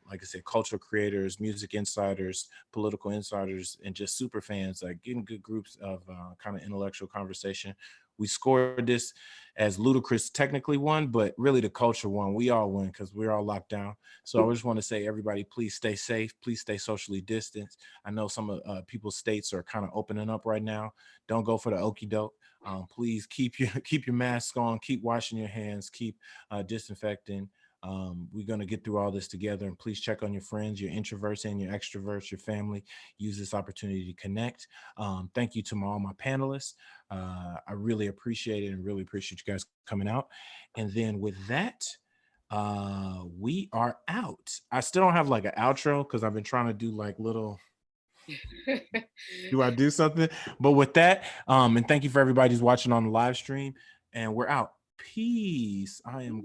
like I said, cultural creators, music insiders, political insiders, and just super fans, like getting good groups of kind of intellectual conversation. We scored this as Ludacris technically won, but really the culture won. We all win because we're all locked down. So I just want to say, everybody, please stay safe. Please stay socially distanced. I know some of people's states are kind of opening up right now. Don't go for the okie doke. Please keep your mask on, keep washing your hands, keep disinfecting. We're going to get through all this together, and please check on your friends, your introverts and your extroverts, your family. Use this opportunity to connect. Thank you to all my panelists. I really appreciate it, and really appreciate you guys coming out. And then with that, we are out. I still don't have like an outro because I've been trying to do like little do I do something? But with that, and thank you for everybody who's watching on the live stream, and we're out. Peace. I am